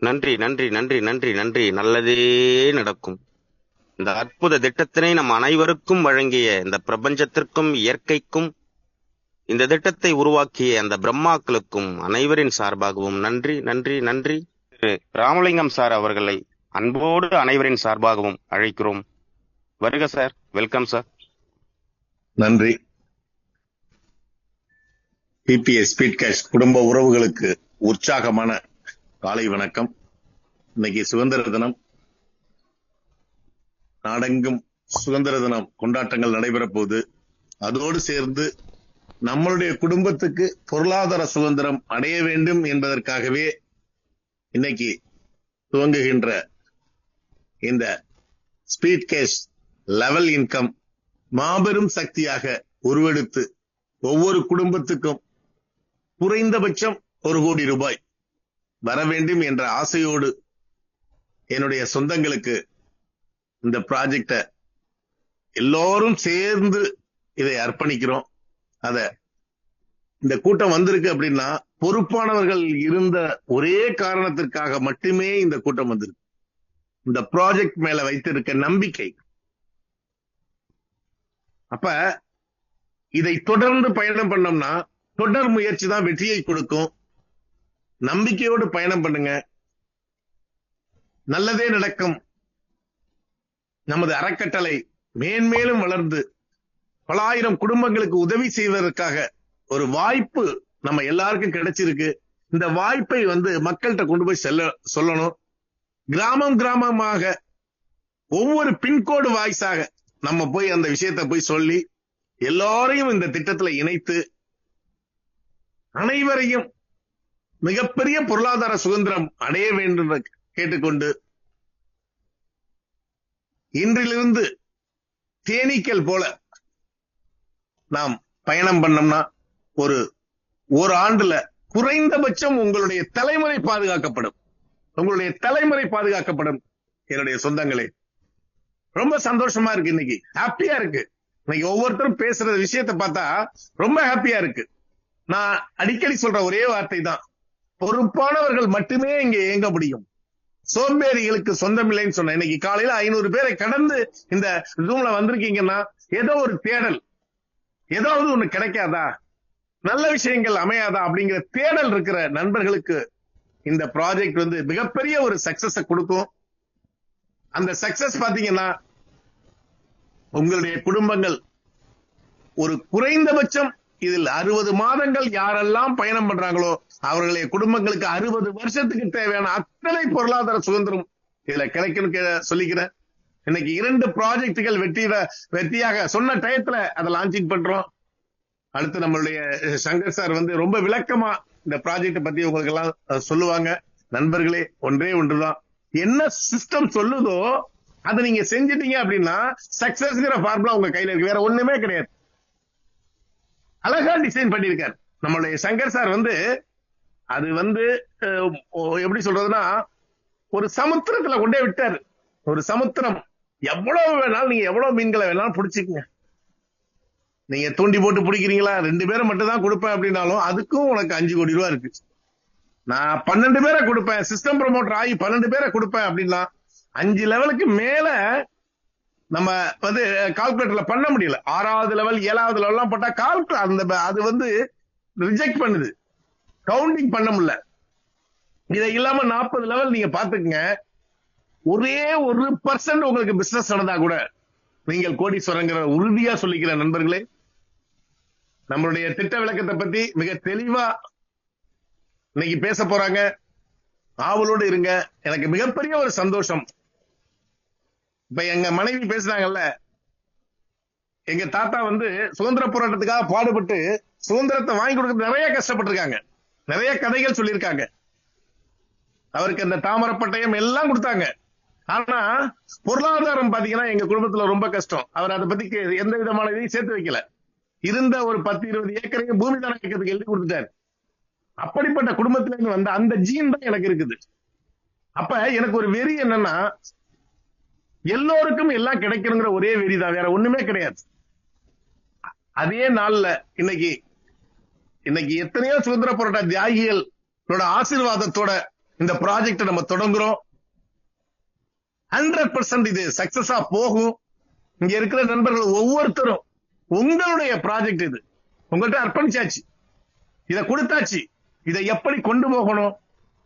நன்றி நன்றி நன்றி நன்றி நன்றி. நல்லதே நடக்கும். இந்த அற்புத திட்டத்தினை நம் அனைவருக்கும் வழங்கிய இந்த பிரபஞ்சத்திற்கும் இயற்கைக்கும் இந்த திட்டத்தை உருவாக்கிய அந்த பிரம்மாக்களுக்கும் அனைவரின் சார்பாகவும் நன்றி நன்றி நன்றி. ராமலிங்கம் சார் அவர்களை அன்போடு அனைவரின் சார்பாகவும் அழைக்கிறோம். வருக சார். Welcome sir. நன்றி. பிபிஎஸ் ஸ்பீட் கேஷ் குடும்ப உறவுகளுக்கு உற்சாகமான காலை வணக்கம். இன்னைக்கு சுதந்திர தினம். நாடெங்கும் சுதந்திர தினம் கொண்டாட்டங்கள் நடைபெற போகுது. அதோடு சேர்ந்து நம்மளுடைய குடும்பத்துக்கு பொருளாதார சுதந்திரம் அடைய வேண்டும் என்பதற்காகவே இன்னைக்கு துவங்குகின்ற இந்த ஸ்பீட் கேஷ் லெவல் இன்கம் மாபெரும் சக்தியாக உருவெடுத்து ஒவ்வொரு குடும்பத்துக்கும் குறைந்தபட்சம் 1 கோடி ரூபாய் வர வேண்டும் என்ற ஆசையோடு என்னுடைய சொந்தங்களுக்கு இந்த ப்ராஜெக்ட எல்லோரும் சேர்ந்து இதை அர்ப்பணிக்கிறோம். அத இந்த கூட்டம் வந்திருக்கு அப்படின்னா பொறுப்பானவர்கள் இருந்த ஒரே காரணத்திற்காக மட்டுமே இந்த கூட்டம் வந்திருக்கு. இந்த ப்ராஜெக்ட் மேல வைத்திருக்க நம்பிக்கை. அப்ப இதை தொடர்ந்து பயணம் பண்ணோம்னா தொடர் முயற்சி தான் வெற்றியை கொடுக்கும். நம்பிக்கையோடு பயணம் பண்ணுங்க. நல்லதே நடக்கும். நமது அறக்கட்டளை மேன்மேலும் வளர்ந்து பல ஆயிரம் குடும்பங்களுக்கு உதவி செய்வதற்காக ஒரு வாய்ப்பு நம்ம எல்லாருக்கும் கிடைச்சிருக்கு. இந்த வாய்ப்பை மக்கள்கிட்ட கொண்டு போய் சொல்லணும். கிராமம் கிராமமாக ஒவ்வொரு பின்கோடு வாய்ஸாக நம்ம போய் அந்த விஷயத்தை போய் சொல்லி எல்லாரையும் இந்த திட்டத்துல இணைத்து அனைவரையும் மிகப்பெரிய பொருளாதார சுதந்திரம் அடைய வேண்டும் கேட்டுக்கொண்டு இன்றிலிருந்து தேனீக்கள் போல நாம் பயணம் பண்ணோம்னா ஒரு ஆண்டுல குறைந்தபட்சம் உங்களுடைய தலைமுறை பாதுகாக்கப்படும். உங்களுடைய தலைமுறை பாதுகாக்கப்படும். என்னுடைய சொந்தங்களே, ரொம்ப சந்தோஷமா இருக்கு. இன்னைக்கு ஹாப்பியா இருக்கு. இன்னைக்கு ஒவ்வொருத்தரும் பேசுற விஷயத்தை பார்த்தா ரொம்ப ஹாப்பியா இருக்கு. நான் அடிக்கடி சொல்ற ஒரே வார்த்தை தான், பொறுப்பானவர்கள் மட்டுமே இங்க இயங்க முடியும். சோம்பேறிகளுக்கு சொந்தம் இல்லைன்னு சொன்ன. இன்னைக்கு காலையில 500 பேரை கடந்து இந்த ரூம்ல வந்திருக்கீங்கன்னா ஏதோ ஒரு தேடல், ஏதாவது ஒண்ணு கிடைக்காதா, நல்ல விஷயங்கள் அமையாதா அப்படிங்கிற தேடல் இருக்கிற நண்பர்களுக்கு இந்த ப்ராஜெக்ட் மிகப்பெரிய ஒரு சக்சஸ் கொடுக்கும். அந்த சக்சஸ் பாத்தீங்கன்னா உங்களுடைய குடும்பங்கள் ஒரு குறைந்தபட்சம் இதில் 60 மாதங்கள் யாரெல்லாம் பயணம் பண்றாங்களோ அவர்களுடைய குடும்பங்களுக்கு 60 வருஷத்துக்கு தேவையான அத்தனை பொருளாதார சுதந்திரம் இதுல கிடைக்கும் சொல்லிக்கிறேன். இன்னைக்கு 2 ப்ராஜெக்டுகள் வெற்றியாக சொன்ன டயத்துல அதை லான்ச்சிங் பண்றோம். அடுத்து நம்மளுடைய சங்கர் சார் ரொம்ப விளக்கமா இந்த ப்ராஜெக்ட் பத்தி உங்களுக்கு எல்லாம் சொல்லுவாங்க. நண்பர்களே, ஒன்றே ஒன்றுதான், என்ன சிஸ்டம் சொல்லுதோ அதை நீங்க செஞ்சிட்டீங்க அப்படின்னா சக்சஸ்ங்கிற ஃபார்முலா உங்க கையில இருக்கு. வேற ஒண்ணுமே கிடையாது. அழகா டிசைன் பண்ணிருக்காரு நம்மளுடைய சங்கர் சார். அது எப்படி சொல்றதுன்னா ஒரு சமுத்திரத்துல கொண்டே விட்டாரு. ஒரு சமுத்திரம், எவ்வளவு வேணாலும் நீங்க எவ்வளவு மீன்களை வேணாலும் பிடிச்சிக்கங்க. நீங்க தூண்டி போட்டு பிடிக்கிறீங்களா, 2 பேரை மட்டும் தான் கொடுப்பேன் அப்படின்னாலும் அதுக்கும் உனக்கு 5 கோடி ரூபாய் இருக்கு. நான் 12 பேரை கொடுப்பேன், சிஸ்டம் ப்ரமோட்டர் ஆகி 12 பேரை கொடுப்பேன் அப்படின்னா 5 லெவலுக்கு மேல நம்ம கால்குலேட்டர்ல பண்ண முடியல. 6வது லெவல் 7வது லெவல் எல்லாம் போட்டா அது ரிஜெக்ட் பண்ணுது, கவுண்டிங் பண்ண முடியல. இதை இல்லாம 40 லெவல் நீங்க பாத்துக்கங்க. ஒரே 1% உங்களுக்கு பிசினஸ் நடந்தா கூட நீங்கள் கோடீஸ்வரங்கிற உறுதியா சொல்லிக்கிற நண்பர்களே. நம்மளுடைய திட்ட விளக்கத்தை பத்தி மிக தெளிவா இன்னைக்கு பேச போறாங்க. ஆவலோடு இருங்க. எனக்கு மிகப்பெரிய ஒரு சந்தோஷம். இப்ப எங்க மனைவி பேசுறாங்கல்ல, எங்க தாத்தா சுதந்திர போராட்டத்துக்காக பாடுபட்டு சுதந்திரத்தை வாங்கி கொடுக்க நிறைய கஷ்டப்பட்டிருக்காங்க. நிறைய கதைகள் சொல்லியிருக்காங்க. அவருக்கு அந்த தாமரப்பட்டயம் எல்லாம் கொடுத்தாங்க. ஆனா பொருளாதாரம் பாத்தீங்கன்னா எங்க குடும்பத்துல ரொம்ப கஷ்டம். அவர் அதை பத்தி எந்த விதமான இதையும் சேர்த்து வைக்கல. இருந்த ஒரு 10-20 ஏக்கரையும் பூமி தான இயக்கத்துக்கு எழுதி கொடுத்துட்டாரு. அப்படிப்பட்ட குடும்பத்துல இருந்து வந்த அந்த ஜீன் தான் எனக்கு இருக்குது. அப்ப எனக்கு ஒரு வெறி என்னன்னா, எல்லோருக்கும் எல்லாம் கிடைக்கணுங்கிற ஒரே வெறி தான், வேற ஒண்ணுமே கிடையாது. அதே நாள்ல இன்னைக்கு எத்தனையோ சுதந்திர போராட்ட தியாகிகளோட ஆசீர்வாதத்தோட இந்த ப்ராஜெக்ட் நம்ம தொடங்குறோம். 100% இது சக்சஸா போகும். இங்க இருக்கிற நண்பர்கள் ஒவ்வொருத்தரும் உங்களுடைய ப்ராஜெக்ட் இது, உங்கள்கிட்ட அர்ப்பணிச்சாச்சு, இதை கொடுத்தாச்சு. இதை எப்படி கொண்டு போகணும்,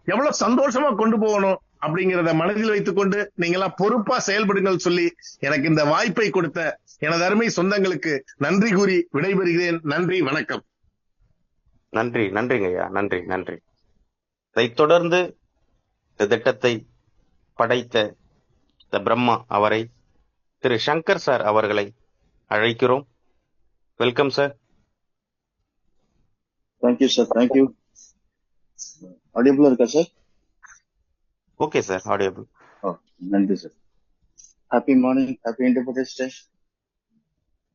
எவ்வளவு சந்தோஷமா கொண்டு போகணும் அப்படிங்கிறத மனதில் வைத்துக்கொண்டு நீங்க எல்லாம் பொறுப்பா செயல்படுங்கள் சொல்லி எனக்கு இந்த வாய்ப்பை கொடுத்த எனது அருமை சொந்தங்களுக்கு நன்றி கூறி விடைபெறுகிறேன். நன்றி, வணக்கம். நன்றி, நன்றிங்க ஐயா, நன்றி, நன்றி. இதைத் தொடர்ந்து இந்த திட்டத்தை படைத்த இந்த பிரம்மா அவரை, திரு சங்கர் சார் அவர்களை அழைக்கிறோம். Welcome sir. Thank you sir, thank you. ஆடியபிளா இருக்கா சார்? Okay sir, audible. நன்றி சார். Happy morning, happy independence day.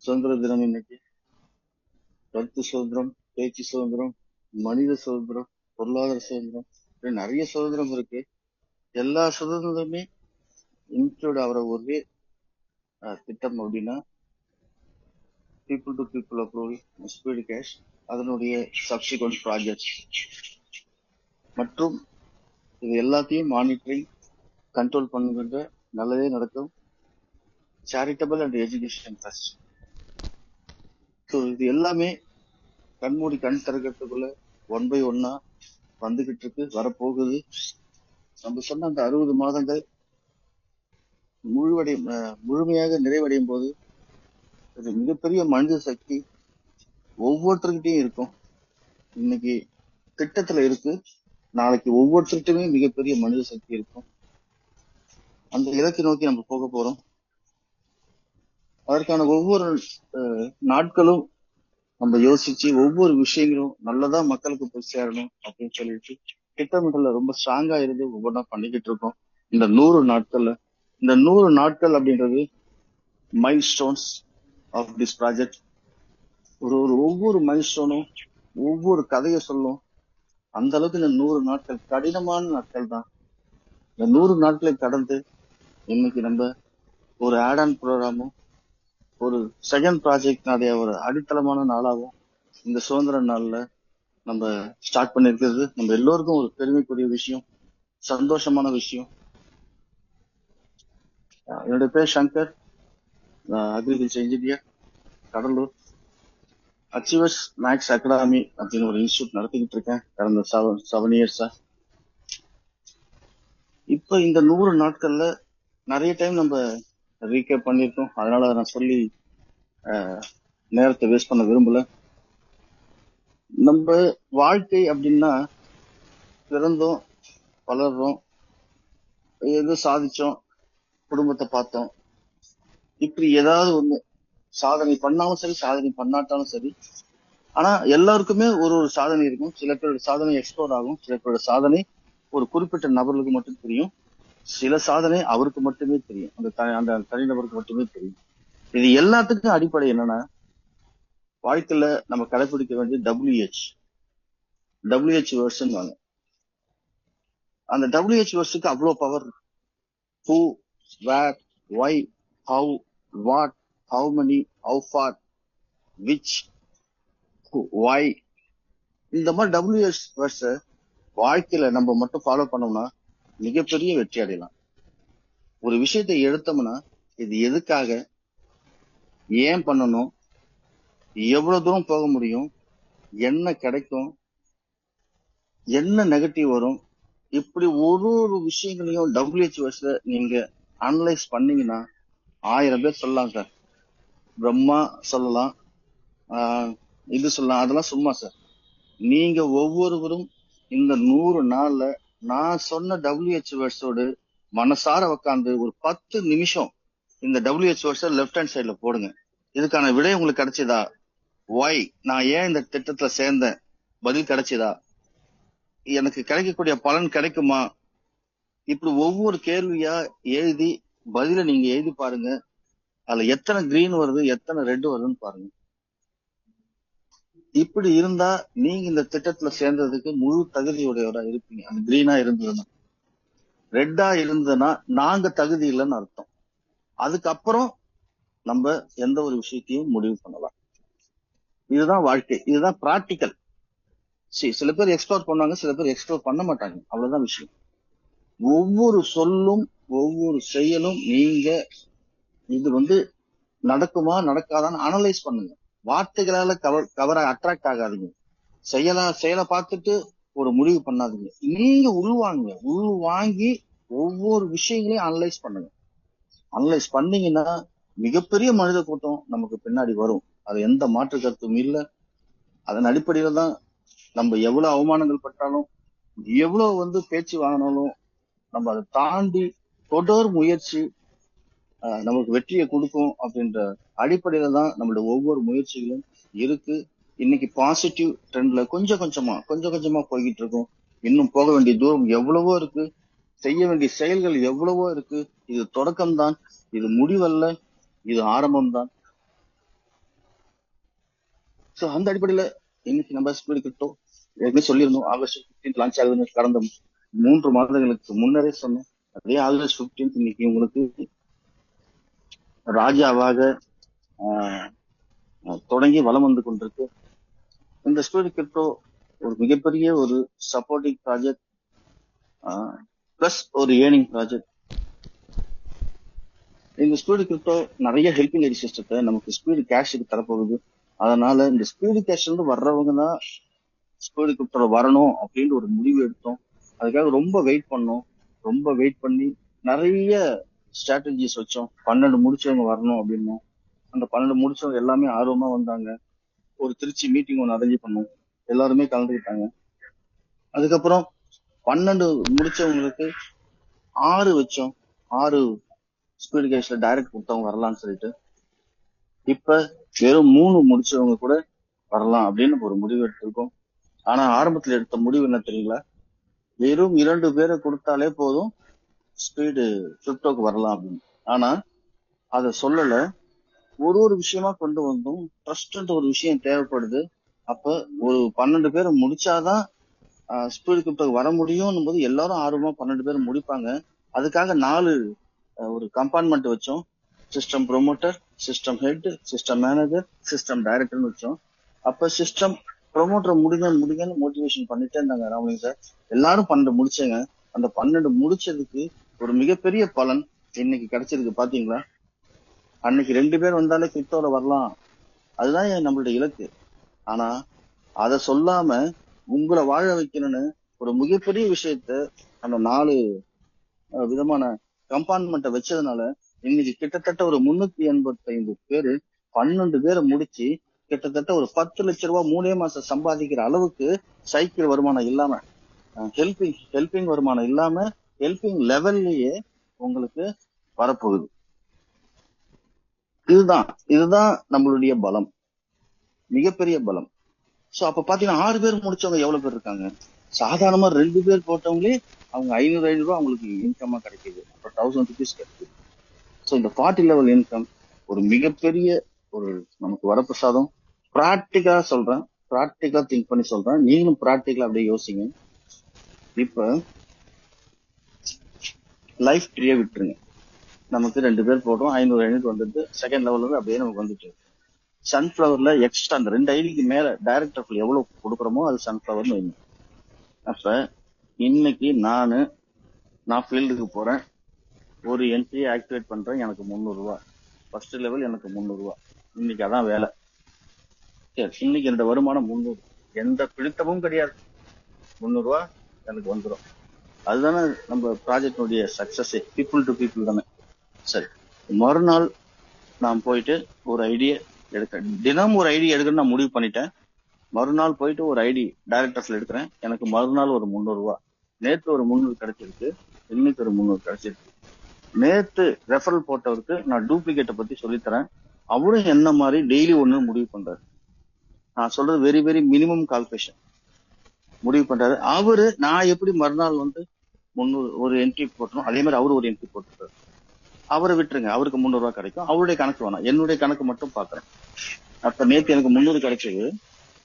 சுதந்திர தினம் இன்னைக்கு. கருத்து சுதந்திரம், பேச்சு சுதந்திரம், மனித சுதந்திரம், பொருளாதார சுதந்திரம், நிறைய சுதந்திரம் இருக்கு. எல்லா சுதந்திரமே இன்க்ளூட் ஆகிற ஒரே திட்டம் அப்படின்னா people to people approval speed cash, அதனுடைய சப்சிக்வெண்ட் ப்ராஜெக்ட் மற்றும் இது எல்லாத்தையும் மானிட்டரிங் கண்ட்ரோல் பண்ணுகின்ற நல்லதே நடக்கும் charitable and education trust. So இது எல்லாமே கண்மூடி கண் திறக்கிறதுக்குள்ள 1 by 1 வந்துகிட்டு இருக்கு, வரப்போகுது. நம்ம சொன்ன அந்த 60 மாதங்கள் முழுமையாக நிறைவடையும் போது ஒரு மிகப்பெரிய மனித சக்தி ஒவ்வொருத்தருக்கிட்டையும் இருக்கும். இன்னைக்கு திட்டத்துல இருக்கு, நாளைக்கு ஒவ்வொருத்தருக்கிட்டுமே மிகப்பெரிய மனித சக்தி இருக்கும். அந்த இலக்கை நோக்கி நம்ம போக போறோம். அதற்கான ஒவ்வொரு நாட்களும் நம்ம யோசிச்சு ஒவ்வொரு விஷயங்களும் நல்லதா மக்களுக்கு போய் சேரணும் அப்படின்னு சொல்லிட்டு திட்டமிடல ரொம்ப ஸ்ட்ராங்கா இருந்து ஒவ்வொன்றா பண்ணிக்கிட்டு இருக்கோம். இந்த 100 நாட்கள்ல இந்த 100 நாட்கள் அப்படின்றது milestones of this project. ஒவ்வொரு மைல் ஸ்டோனும் ஒவ்வொரு கதையை சொல்லும். அந்த அளவுக்கு இந்த 100 நாட்கள் கடினமான நாட்கள் தான். இந்த 100 நாட்களை கடந்து இன்னைக்கு நம்ம ஒரு ஆட் ஆன் ப்ரோக்ராமும் ஒரு செகண்ட் ப்ராஜெக்ட் ஒரு அடித்தளமான நாளாகவும் இந்த சுதந்திர நாள்ல நம்ம ஸ்டார்ட் பண்ணிருக்கிறது நம்ம எல்லோருக்கும் ஒரு பெருமைக்குரிய விஷயம், சந்தோஷமான விஷயம். என்னுடைய பேர் Shankar, agriculture engineer, Cuddalore. Achievers max academy அப்படின்னு ஒரு இன்ஸ்டியூட் நடத்திக்கிட்டு இருக்கேன் கடந்த 7 இயர்ஸா. இப்ப இந்த 100 நாட்கள்ல நிறைய டைம் நம்ம ரீகேப் பண்ணிருக்கோம், அதனால நான் சொல்லி நேரத்தை வேஸ்ட் பண்ண விரும்பல. நம்ம வாழ்க்கை அப்படின்னா பிறந்தோம், வளர்றோம், ஏதோ சாதிச்சோம், குடும்பத்தை பார்த்தோம், இப்படி ஏதாவது ஒண்ணு சாதனை பண்ணாலும் சரி சாதனை பண்ணாட்டாலும் சரி. ஆனா எல்லாருக்குமே ஒரு சாதனை இருக்கும். சில பேரோட சாதனை எக்ஸ்ப்ளோர் ஆகும், சில பேரோட சாதனை ஒரு குறிப்பிட்ட நபர்களுக்கு மட்டும் தெரியும், சில சாதனை அவருக்கு மட்டுமே தெரியும், அந்த தனிநபருக்கு மட்டுமே தெரியும். இது எல்லாத்துக்கும் அடிப்படை என்னன்னா வாழ்க்கையில நம்ம கடைபிடிக்க வேண்டிய WH வேர்ட்ஸ் வாங்க. அந்த WH வேர்ட்ஸுக்கு அவ்வளவு power. Who, where, why, how, what, how many, how far, which, why, இந்த மாதிரி WH வேர்ட்ஸ் வாழ்க்கையில நம்ம மட்டும் ஃபாலோ பண்ணோம்னா மிகப்பெரிய வெற்றி அடையலாம். ஒரு விஷயத்தை எடுத்தோம்னா இது எதுக்காக, ஏன் பண்ணணும், எவ்வளவு தூரம் போக முடியும், என்ன கிடைக்கும், என்ன நெகட்டிவ் வரும், இப்படி ஒரு விஷயங்களையும் WH வேர்ட்ஸ்ல நீங்க அனலைஸ் பண்ணீங்கன்னா 1000 பேர் சொல்லலாம் சார். பிரம்மா சொல்லலாம், இது சொல்லலாம், அதெல்லாம் சும்மா சார். நீங்க ஒவ்வொருவரும் இந்த 100 நாள்ல நான் சொன்ன WH வேர்ட்ஸோடு மனசார உட்காந்து ஒரு 10 நிமிஷம் இந்த WH வேர்ட்ஸை லெஃப்ட் ஹேண்ட் சைட்ல போடுங்க. இதுக்கான விடை உங்களுக்கு கிடைச்சதா, ஒய், நான் ஏன் இந்த திட்டத்துல சேர்ந்தேன், பதில் கிடைச்சதா, எனக்கு கிடைக்கக்கூடிய பலன் கிடைக்குமா, இப்படி ஒவ்வொரு கேள்வியா எழுதி பதில நீங்க எழுதி பாருங்க. அதுல எத்தனை கிரீன் வருது எத்தனை ரெட் வருதுன்னு பாருங்க. இப்படி இருந்தா நீங்க இந்த திட்டத்துல சேர்ந்ததுக்கு முழு தகுதியுடையவரா இருப்பீங்க. அந்த கிரீனா இருந்ததுன்னா, ரெட்டா இருந்ததுன்னா நாங்க தகுதி இல்லைன்னு அர்த்தம். அதுக்கப்புறம் நம்ம எந்த ஒரு விஷயத்தையும் முடிவு பண்ணலாம். இதுதான் வாழ்க்கை, இதுதான் பிராக்டிக்கல். சில பேர் எக்ஸ்ப்ளோர் பண்ணுவாங்க, சில பேர் எக்ஸ்ப்ளோர் பண்ண மாட்டாங்க, அவ்வளவுதான் விஷயம். ஒவ்வொரு சொல்லும் ஒவ்வொரு செயலும் நீங்க இது நடக்குமா நடக்காதான்னு அனலைஸ் பண்ணுங்க. வார்த்தைகளால கவர அட்ராக்ட் ஆகாதீங்க. செயலை பார்த்துட்டு ஒரு முடிவு பண்ணாதீங்க. நீங்க உள்வாங்கி ஒவ்வொரு விஷயங்களையும் அனலைஸ் பண்ணுங்க. அனலைஸ் பண்ணீங்கன்னா மிகப்பெரிய மனித கூட்டம் நமக்கு பின்னாடி வரும். அது எந்த மாற்று கருத்தும் இல்லை. அதன் அடிப்படையில தான் நம்ம எவ்வளவு அவமானங்கள் பட்டாலும், எவ்வளவு பேச்சு வாங்கினாலும், நம்ம அதை தாண்டி தொடர் முயற்சி நமக்கு வெற்றியை கொடுக்கும் அப்படின்ற அடிப்படையில தான் நம்மளோட ஒவ்வொரு முயற்சிகளும் இருக்கு. இன்னைக்கு பாசிட்டிவ் ட்ரெண்ட்ல கொஞ்சம் கொஞ்சமா போய்கிட்டு இருக்கோம். இன்னும் போக வேண்டிய தூரம் எவ்வளவோ இருக்கு, செய்ய வேண்டிய செயல்கள் எவ்வளவோ இருக்கு. இது தொடக்கம்தான், இது முடிவல்ல, இது ஆரம்பம் தான். சோ அந்த அடிப்படையில இன்னைக்கு நம்ம ஸ்பீடு கிரிப்டோ ஏற்கனவே சொல்லியிருந்தோம், ஆகஸ்ட் 15 லான்ச் ஆகுதுன்னு கடந்த 3 மாதங்களுக்கு முன்னரே சொன்னோம். அதே ஆகஸ்ட் 15 இன்னைக்கு உங்களுக்கு ராஜாவாக தொடங்கி வலம் வந்து கொண்டிருக்கு. இந்த ஸ்பீடு கிரிப்டோ ஒரு மிகப்பெரிய ஒரு சப்போர்ட்டிங் ப்ராஜெக்ட் பிளஸ் ஒரு ஏர்னிங் ப்ராஜெக்ட். இந்த ஸ்பீடு கிரிப்டோ நிறைய ஹெல்பிங் ஐடி சிஸ்டத்தை நமக்கு ஸ்பீடு கேஷுக்கு தரப்போகுது. அதனால இந்த ஸ்பீடு கேஷ்ல இருந்து வர்றவங்க தான் ஸ்பீடு கிரிப்டோல வரணும் அப்படின்னு ஒரு முடிவு எடுத்தோம். அதுக்காக ரொம்ப வெயிட் பண்ணி நிறைய ஸ்ட்ராட்டஜிஸ் வச்சோம். 12 முடிச்சவங்க வரணும் அப்படின்னு. அந்த 12 முடிச்சவங்க எல்லாமே ஆர்வமா வந்தாங்க. ஒரு திருச்சி மீட்டிங் ஒன்று அரேஞ்ச் பண்ணோம், எல்லாருமே கலந்துக்கிட்டாங்க. அதுக்கப்புறம் 12 முடிச்சவங்களுக்கு 6 வச்சோம். 6 ஸ்பீடு கேஷ்ல டைரக்ட் கொடுத்தவங்க வரலாம்னு சொல்லிட்டு இப்ப வெறும் 3 முடிச்சவங்க கூட வரலாம் அப்படின்னு ஒரு முடிவு எடுத்திருக்கோம். ஆனா ஆரம்பத்துல எடுத்த முடிவு என்ன தெரியுங்களா? வெறும் 2 பேரை கொடுத்தாலே போதும் ஸ்பீடு கிரிப்டோக்கு வரலாம் அப்படின்னு. ஆனா அத சொல்லல. ஒரு விஷயமா கொண்டு வந்தோம். ட்ரஸ்ட் ஒரு விஷயம் தேவைப்படுது. அப்ப ஒரு 12 பேரை முடிச்சாதான் ஸ்பீடு கிரிப்டோக்கு வர முடியும் போது எல்லாரும் ஆர்வமா 12 பேர் முடிப்பாங்க. அதுக்காக 4 ஒரு கம்பார்ட்மெண்ட் வச்சோம். System promoter, system head, system manager, system டைரக்டர்னு வச்சோம். அப்ப சிஸ்டம் ப்ரொமோட்டர் முடிங்கன்னு மோட்டிவேஷன் பண்ணிட்டே இருந்தாங்க ராமலிங்க சார். எல்லாரும் 12 முடிச்சேங்க. அந்த 12 முடிச்சதுக்கு ஒரு மிகப்பெரிய பலன் இன்னைக்கு கிடைச்சிருக்கு பாத்தீங்களா? அன்னைக்கு 2 பேர் வந்தாலே கிரிப்டோல வரலாம், அதுதான் நம்மளுடைய இலக்கு. ஆனா அத சொல்லாம உங்களை வாழ வைக்கணும்னு ஒரு மிகப்பெரிய விஷயத்த அந்த 4 விதமான கம்பார்ட்மெண்ட்டை வச்சதுனால இன்னைக்கு கிட்டத்தட்ட ஒரு 385 பேரு 12 பேரை முடிச்சு கிட்டத்தட்ட ஒரு 10 லட்சம் ரூபாய் 3 மாசம் சம்பாதிக்கிற அளவுக்கு சைக்கிள் வருமானம் இல்லாம, ஹெல்பிங் வருமானம் இல்லாம, ஹெல்பிங் லெவல்லயே உங்களுக்கு வரப்போகுது. இதுதான் நம்மளுடைய பலம், மிகப்பெரிய பலம். சோ அப்ப பாத்தீங்கன்னா 6 பேர் முடிச்சவங்க எவ்வளவு பேர் இருக்காங்க? சாதாரணமா 2 பேர் போட்டவங்களே அவங்க 500 ரூபாய் அவங்களுக்கு இன்கமா கிடைக்குது. அப்ப 1000 ருபீஸ் கிடைக்குது. சோ இந்த 40 லெவல் இன்கம் ஒரு மிகப்பெரிய ஒரு நமக்கு வரப்பிரசாதம். பிராக்டிக்கலா சொல்றேன், பிராக்டிக்கலா திங்க் பண்ணி சொல்றேன். நீங்களும் பிராக்டிக்கலா அப்படியே யோசிங்க. இப்ப லைஃப் ட்ரீயை விட்டுருங்க. நமக்கு 2 பேர் போடுறோம், 500 வந்துட்டு செகண்ட் லெவல்ல அப்படியே நமக்கு வந்துட்டு சன்ஃபிளவர்ல எக்ஸ்ட்ரா அந்த 2 ஐடிக்கு மேல டைரக்டர் எவ்வளவு கொடுக்குறோமோ அது சன்ஃபிளவர்னு வைங்க. அப்ப இன்னைக்கு நான் ஃபீல்டுக்கு போறேன், ஒரு என்ட்ரியை ஆக்டிவேட் பண்றேன், எனக்கு 300 ரூபாய். ஃபர்ஸ்ட் லெவல் எனக்கு 300 ரூபாய். இன்னைக்கு அதான் வேலை. சரி, இன்னைக்கு என்னோட வருமானம் 300, எந்த பிடித்தமும் கிடையாது, 300 ரூபாய் எனக்கு வந்துடும். அதுதானே நம்ம ப்ராஜெக்டினுடைய சக்சஸ், பீப்புள் டு பீப்புள் தானே. சரி, மறுநாள் நான் போயிட்டு ஒரு ஐடியா எடுக்கிறேன். தினம் ஒரு ஐடி எடுக்கணும்னு நான் முடிவு பண்ணிட்டேன். மறுநாள் போயிட்டு ஒரு ஐடி டைரக்டர்ஸ்ல எடுக்கிறேன். எனக்கு மறுநாள் ஒரு 300 ரூபாய். நேற்று ஒரு 300 கிடைச்சிருக்கு, இன்னைக்கு ஒரு 300 கிடைச்சிருக்கு. நேத்து ரெஃபரல் போட்டவருக்கு நான் டூப்ளிகேட்டை பத்தி சொல்லித்தரேன். அவரும் என்ன மாதிரி டெய்லி ஒண்ணு முடிவு பண்றாரு. நான் சொல்றது வெரி வெரி மினிமம் கால்குலேஷன் முடிவு பண்றாரு. அவரு நான் எப்படி மறுநாள் 300 ஒரு என்ட்ரி போட்டோம், அதே மாதிரி அவரு ஒரு என்ட்ரி போட்டுருக்காரு. அவரை விட்டுருங்க, அவருக்கு 300 ரூபாய் கிடைக்கும். அவருடைய கணக்கு வேணாம், என்னுடைய கணக்கு மட்டும் பாக்குறேன். அப்ப நேற்று எனக்கு 300 கிடைச்சது,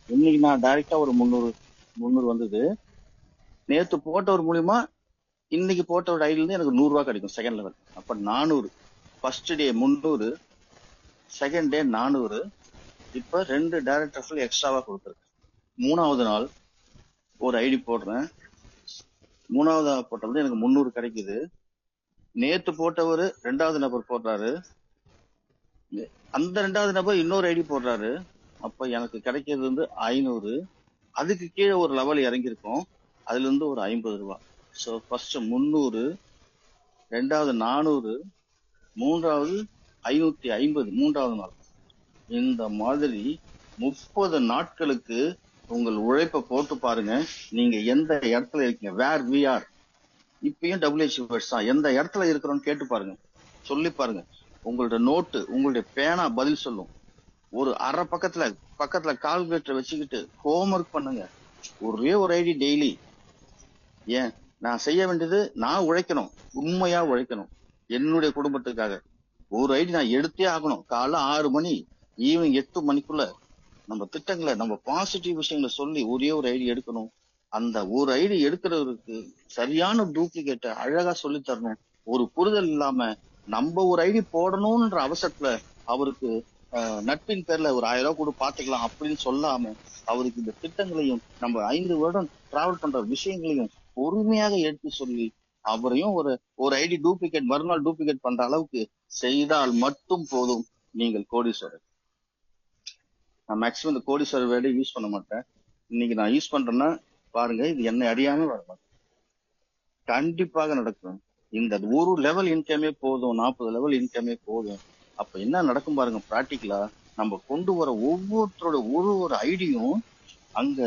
இன்னைக்கு நான் டைரக்டா ஒரு 300 வந்தது. நேத்து போட்டவர் மூலியமா இன்னைக்கு போட்டவர் ஐடியில இருந்து எனக்கு 100 ரூபாய் கிடைக்கும் செகண்ட் லெவல். அப்ப 400. First day 300, second day 400. இப்ப 2 டைரக்டர்ஸ் எக்ஸ்ட்ராவா கொடுத்துருக்கு. 3வது நாள் ஒரு ஐடி போடுறேன், 3வது போட்டது எனக்கு 300 கிடைக்குது. நேத்து போட்டவர் 2வது நபர் போடுறாரு, அந்த 2வது நபர் இன்னொரு ஐடி போடுறாரு. அப்ப எனக்கு கிடைக்கிறது 500. அதுக்கு கீழே ஒரு லெவல் இறங்கியிருக்கும், அதுல இருந்து ஒரு 50 ரூபாய். ஸோ ஃபர்ஸ்ட் 300, ரெண்டாவது 400, மூன்றாவது 550 மூன்றாவது நாள். இந்த மாதிரி 30 நாட்களுக்கு உங்கள் உழைப்பை போட்டு பாருங்க. நீங்க எந்த இடத்துல இருக்கீங்க, வேர் வி ஆர். இப்பயும் WHO வேர்ட்ஸ் தான். எந்த இடத்துல இருக்கிறோம்னு கேட்டு பாருங்க, சொல்லி பாருங்க. உங்களோட நோட்டு, உங்களுடைய பேனா பதில் சொல்லும். ஒரு அரை பக்கத்துல கால்குலேட்டர் வச்சுக்கிட்டு ஹோம்ஒர்க் பண்ணுங்க. ஒரே ஒரு ஐடி டெய்லி. ஏன் நான் செய்ய வேண்டியது, நான் உழைக்கணும், உண்மையா உழைக்கணும் என்னுடைய குடும்பத்துக்காக. ஒரு ஐடி நான் எடுத்தே ஆகணும். காலைல 6 மணி, ஈவினிங் 8 மணிக்குள்ள நம்ம திட்டங்களை, நம்ம பாசிட்டிவ் விஷயங்களை சொல்லி ஒரே ஒரு ஐடி எடுக்கணும். அந்த ஒரு ஐடி எடுக்கிறவருக்கு சரியான டூப்ளிகேட்டை அழகா சொல்லி தரணும். ஒரு புரிதல் இல்லாம நம்ம ஒரு ஐடி போடணும்ன்ற அவசரத்துல அவருக்கு நட்பின் பேர்ல ஒரு 1000 ரூபாய் கூட பாத்துக்கலாம் அப்படின்னு சொல்லாம, அவருக்கு இந்த திட்டங்களையும் நம்ம 5 வருடம் டிராவல் பண்ற விஷயங்களையும் பொறுமையாக எடுத்து சொல்லி அவரையும் ஒரு ஐடி டூப்ளிகேட் மறுநாள் டூப்ளிகேட் பண்ற அளவுக்கு செய்தால் மட்டும் போதும் நீங்கள் கோடீஸ்வரர். நான் மேக்சிமம் இந்த கோடீஸ்வரர் வேர்டை யூஸ் பண்ண மாட்டேன். இன்னைக்கு நான் யூஸ் பண்றேன்னா பாருங்க, இது என்னை அறியாம வர மாட்டேன், கண்டிப்பாக நடக்கும். இந்த ஒரு லெவல் இன்கமே போதும், 40 லெவல் இன்கமே போதும். அப்ப என்ன நடக்கும் பாருங்க, பிராக்டிகலா நம்ம கொண்டு வர ஒவ்வொருத்தரோட ஒரு ஐடியும் அங்க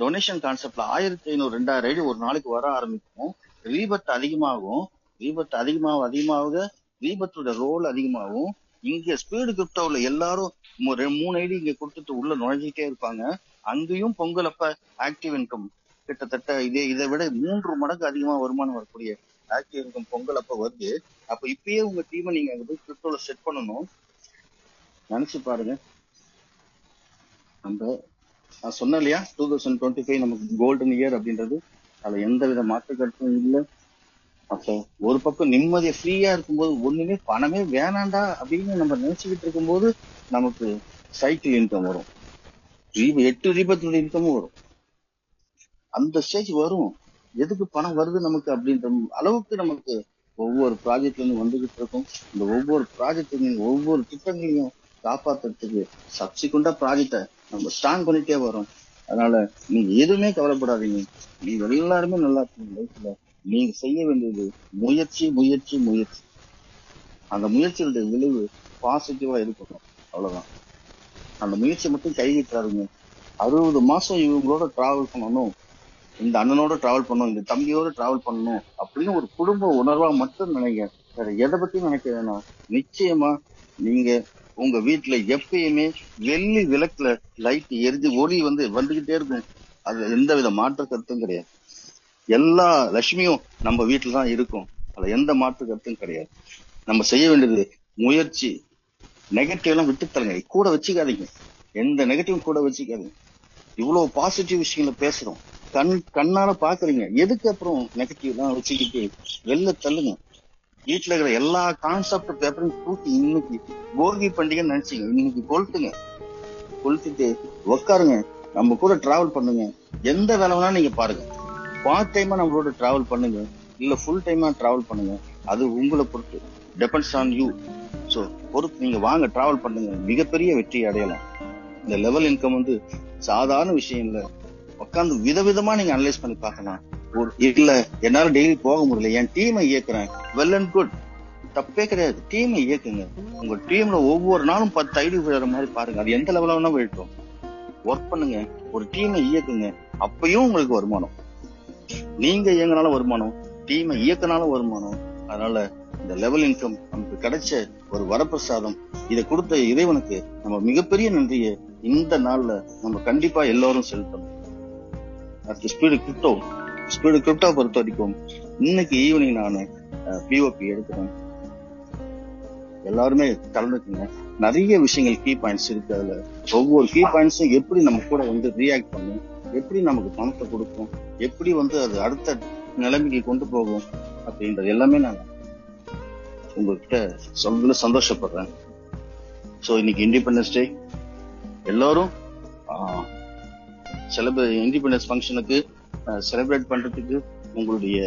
டொனேஷன் கான்செப்ட்ல 1500 2000 ஐடி ஒரு நாளைக்கு வர ஆரம்பிக்கும். ரீபத் அதிகமாகும். ரீபத் அதிகமாக ரீபத்தோட ரோல் அதிகமாகும். இங்க ஸ்பீடு கிரிப்டோல எல்லாரும் 3 ஐடி இங்க கொடுத்துட்டு உள்ள நுழைஞ்சிட்டே இருப்பாங்க. அங்கேயும் பொங்கல் அப்ப ஆக்டிவ் இன்கம் கிட்டத்தட்ட இதை விட 3 மடங்கு அதிகமா வருமானம் வரக்கூடிய ஆக்டிவ் இன்கம் பொங்கல் அப்ப வருது. அப்ப இப்பயே உங்க டீமை நீங்க அங்க போய் கிரிப்டோல செட் பண்ணணும். நினைச்சு பாருங்க. நான் சொன்னேன் இல்லையா, 2025 நமக்கு கோல்டன் இயர் அப்படின்றது, அதுல எந்த வித மாற்று கருத்தும் இல்லை. அப்போ ஒரு பக்கம் நிம்மதியா ஃப்ரீயா இருக்கும்போது, ஒண்ணுமே பணமே வேணாண்டா அப்படின்னு நம்ம நினைச்சுக்கிட்டு இருக்கும்போது நமக்கு சைக்கிள் இன்கம் வரும், 8 ரீபத்தோட இன்கமும் வரும். அந்த ஸ்டேஜ் வரும். எதுக்கு பணம் வருது நமக்கு அப்படின்ற அளவுக்கு நமக்கு ஒவ்வொரு ப்ராஜெக்ட்ல இருந்து வந்துகிட்டு இருக்கும். இந்த ஒவ்வொரு ப்ராஜெக்ட்லையும் ஒவ்வொரு திட்டங்களையும் காப்பாற்றுறதுக்கு சப்சிக்வெண்டா ப்ராஜெக்டை நம்ம ஸ்ட்ராங் பண்ணிட்டே வரோம். அதனால நீங்க எதுவுமே கவலைப்படாதீங்க. நீங்க எல்லாருமே நல்லா இருக்கீங்க. லைஃப்ல நீங்க செய்ய வேண்டியது முயற்சி முயற்சி முயற்சி. அந்த முயற்சியோட விளைவு பாசிட்டிவா இருக்கணும், அவ்வளவுதான். அந்த முயற்சி மட்டும் கைவிட்டாருங்க. 60 மாசம் இவங்களோட டிராவல் பண்ணணும், இந்த அண்ணனோட டிராவல் பண்ணணும், இந்த தம்பியோட டிராவல் பண்ணணும் அப்படின்னு ஒரு குடும்ப உணர்வா மட்டும் நினைங்க. வேற எதை பத்தியும் நினைக்க வேணாம். நிச்சயமா நீங்க உங்க வீட்டுல எப்பயுமே வெள்ளி விளக்குல லைட் எரிஞ்சு ஒளி வந்துகிட்டே இருக்கும். அதுல எந்த வித மாற்று கருத்தும் கிடையாது. எல்லா லட்சுமியும் நம்ம வீட்டுலதான் இருக்கும், அதுல எந்த மாற்று கருத்தும் கிடையாது. நம்ம செய்ய வேண்டியது முயற்சி. நெகட்டிவ் எல்லாம் விட்டு தரங்க, கூட வச்சுக்காதீங்க. எந்த நெகட்டிவும் கூட வச்சுக்காதீங்க. இவ்வளவு பாசிட்டிவ் விஷயங்களை பேசுறோம், கண்ணால பாக்குறீங்க, எதுக்கு அப்புறம் நெகட்டிவ் எல்லாம் வச்சுக்கிட்டு வெளில தள்ளுங்க. வீட்டுல இருக்கிற எல்லா கான்செப்ட் பேப்பரையும் தூக்கி இன்னைக்கு போகி பண்டிகை நினைச்சீங்க, இன்னைக்கு கொளுத்துட்டு உட்காருங்க. நம்ம கூட டிராவல் பண்ணுங்க. எந்த வேலை வேணாலும் நீங்க பாருங்க. பார்ட் டைமா நம்மளோட டிராவல் பண்ணுங்க, இல்ல ஃபுல் டைமா டிராவல் பண்ணுங்க. அது உங்களை பொறுத்து, டிபெண்ட்ஸ் ஆன் யூ. ஸோ பொறுத்து நீங்க வாங்க, டிராவல் பண்ணுங்க, மிகப்பெரிய வெற்றி அடையலாம். இந்த லெவல் இன்கம் சாதாரண விஷயம் இல்ல. உட்காந்து விதவிதமா நீங்க அனலைஸ் பண்ணி பார்க்கலாம். இல்ல என்னால டெய்லி போக முடியல, என் டீமை இயக்குறேன், வெல் அண்ட் குட், தப்பே கிடையாது. டீமை இயக்குங்க. உங்க டீம்ல ஒவ்வொரு நாளும் 10 ஐடி விழுற மாதிரி பாருங்க. அது எந்த லெவல வேணா விழுட்டும். ஒர்க் பண்ணுங்க, ஒரு டீமை இயக்குங்க. அப்பயும் உங்களுக்கு வருமானம். நீங்க இயங்கினாலும் வருமானம், டீமை இயக்கினாலும் வருமானம். அதனால இந்த லெவல் இன்கம் நமக்கு கிடைச்ச ஒரு வரப்பிரசாதம். இதை கொடுத்த இறைவனுக்கு நம்ம மிகப்பெரிய நன்றியை இந்த நாள்ல நம்ம கண்டிப்பா எல்லாரும் செலுத்தணும். அடுத்து ஸ்பீடு கிரிப்டோ பொறுத்த வரைக்கும் இன்னைக்கு ஈவினிங் நான் பிஓபி எடுக்கிறேன். எல்லாருமே கலந்துக்குங்க. நிறைய விஷயங்கள் கீ பாயிண்ட்ஸ் இருக்கு. அதுல ஒவ்வொரு கீ பாயிண்ட்ஸும் எப்படி நம்ம கூட ரியாக்ட் பண்ணும், எப்படி நமக்கு பணத்தை கொடுக்கும், எப்படி அது அடுத்த நிலைமைக்கு கொண்டு போகும் அப்படின்றது எல்லாமே நான் உங்ககிட்ட சொல்ல சந்தோஷப்படுறேன். ஸோ இன்னைக்கு இண்டிபெண்டன்ஸ் டே. எல்லாரும் இண்டிபெண்டன்ஸ் ஃபங்க்ஷனுக்கு செலிப்ரேட் பண்றதுக்கு உங்களுடைய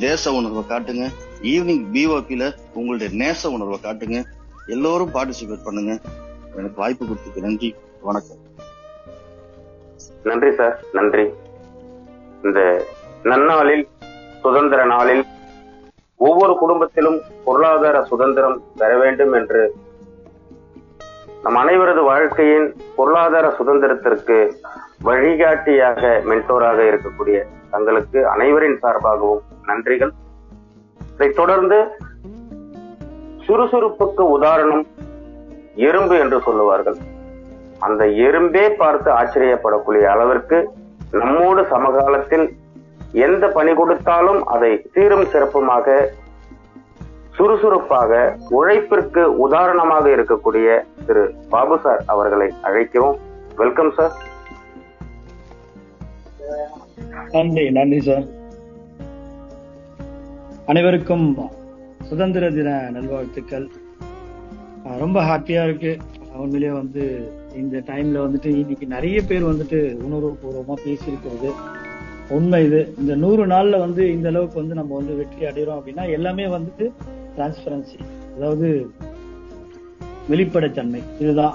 தேச உணர்வை காட்டுங்க. ஈவினிங் பிஓபில உங்களுடைய நேச உணர்வை காட்டுங்க. எல்லோரும் பார்ட்டிசிபேட் பண்ணுங்க. எனக்கு வாய்ப்பு கொடுத்ததுக்கு நன்றி, வணக்கம். நன்றி சார், நன்றி. இந்த நன்னாளில், சுதந்திர நாளில் ஒவ்வொரு குடும்பத்திலும் பொருளாதார சுதந்திரம் பெற வேண்டும் என்று நம் அனைவரது வாழ்க்கையின் பொருளாதார சுதந்திரத்திற்கு வழிகாட்டியாக மென்டோராக இருக்கக்கூடிய தங்களுக்கு அனைவரின் சார்பாகவும் நன்றிகள். இதைத் தொடர்ந்து சுறுசுறுப்புக்கு உதாரணம் எறும்பு என்று சொல்லுவார்கள். அந்த எறும்பே பார்த்து ஆச்சரியப்படக்கூடிய அளவிற்கு நம்மோடு சமகாலத்தில் எந்த பணி கொடுத்தாலும் அதை சீரும் சிறப்புமாக சுறுசுறுப்பாக உழைப்பிற்கு உதாரணமாக இருக்கக்கூடிய திரு பாபு சார் அவர்களை அழைக்கிறோம். Welcome sir. நன்றி சார். அனைவருக்கும் சுதந்திர தின நல்வாழ்த்துக்கள். ரொம்ப ஹாப்பியா இருக்கு. உண்மையிலேயே இந்த டைம்ல இன்னைக்கு நிறைய பேர் உணர்வுபூர்வமா பேசியிருக்கிறது உண்மை. இது இந்த 100 நாள்ல இந்த அளவுக்கு நம்ம வெற்றி அடைகிறோம் அப்படின்னா எல்லாமே டிரான்ஸ்பரன்சி, அதாவது வெளிப்படைத்தன்மை. இதுதான்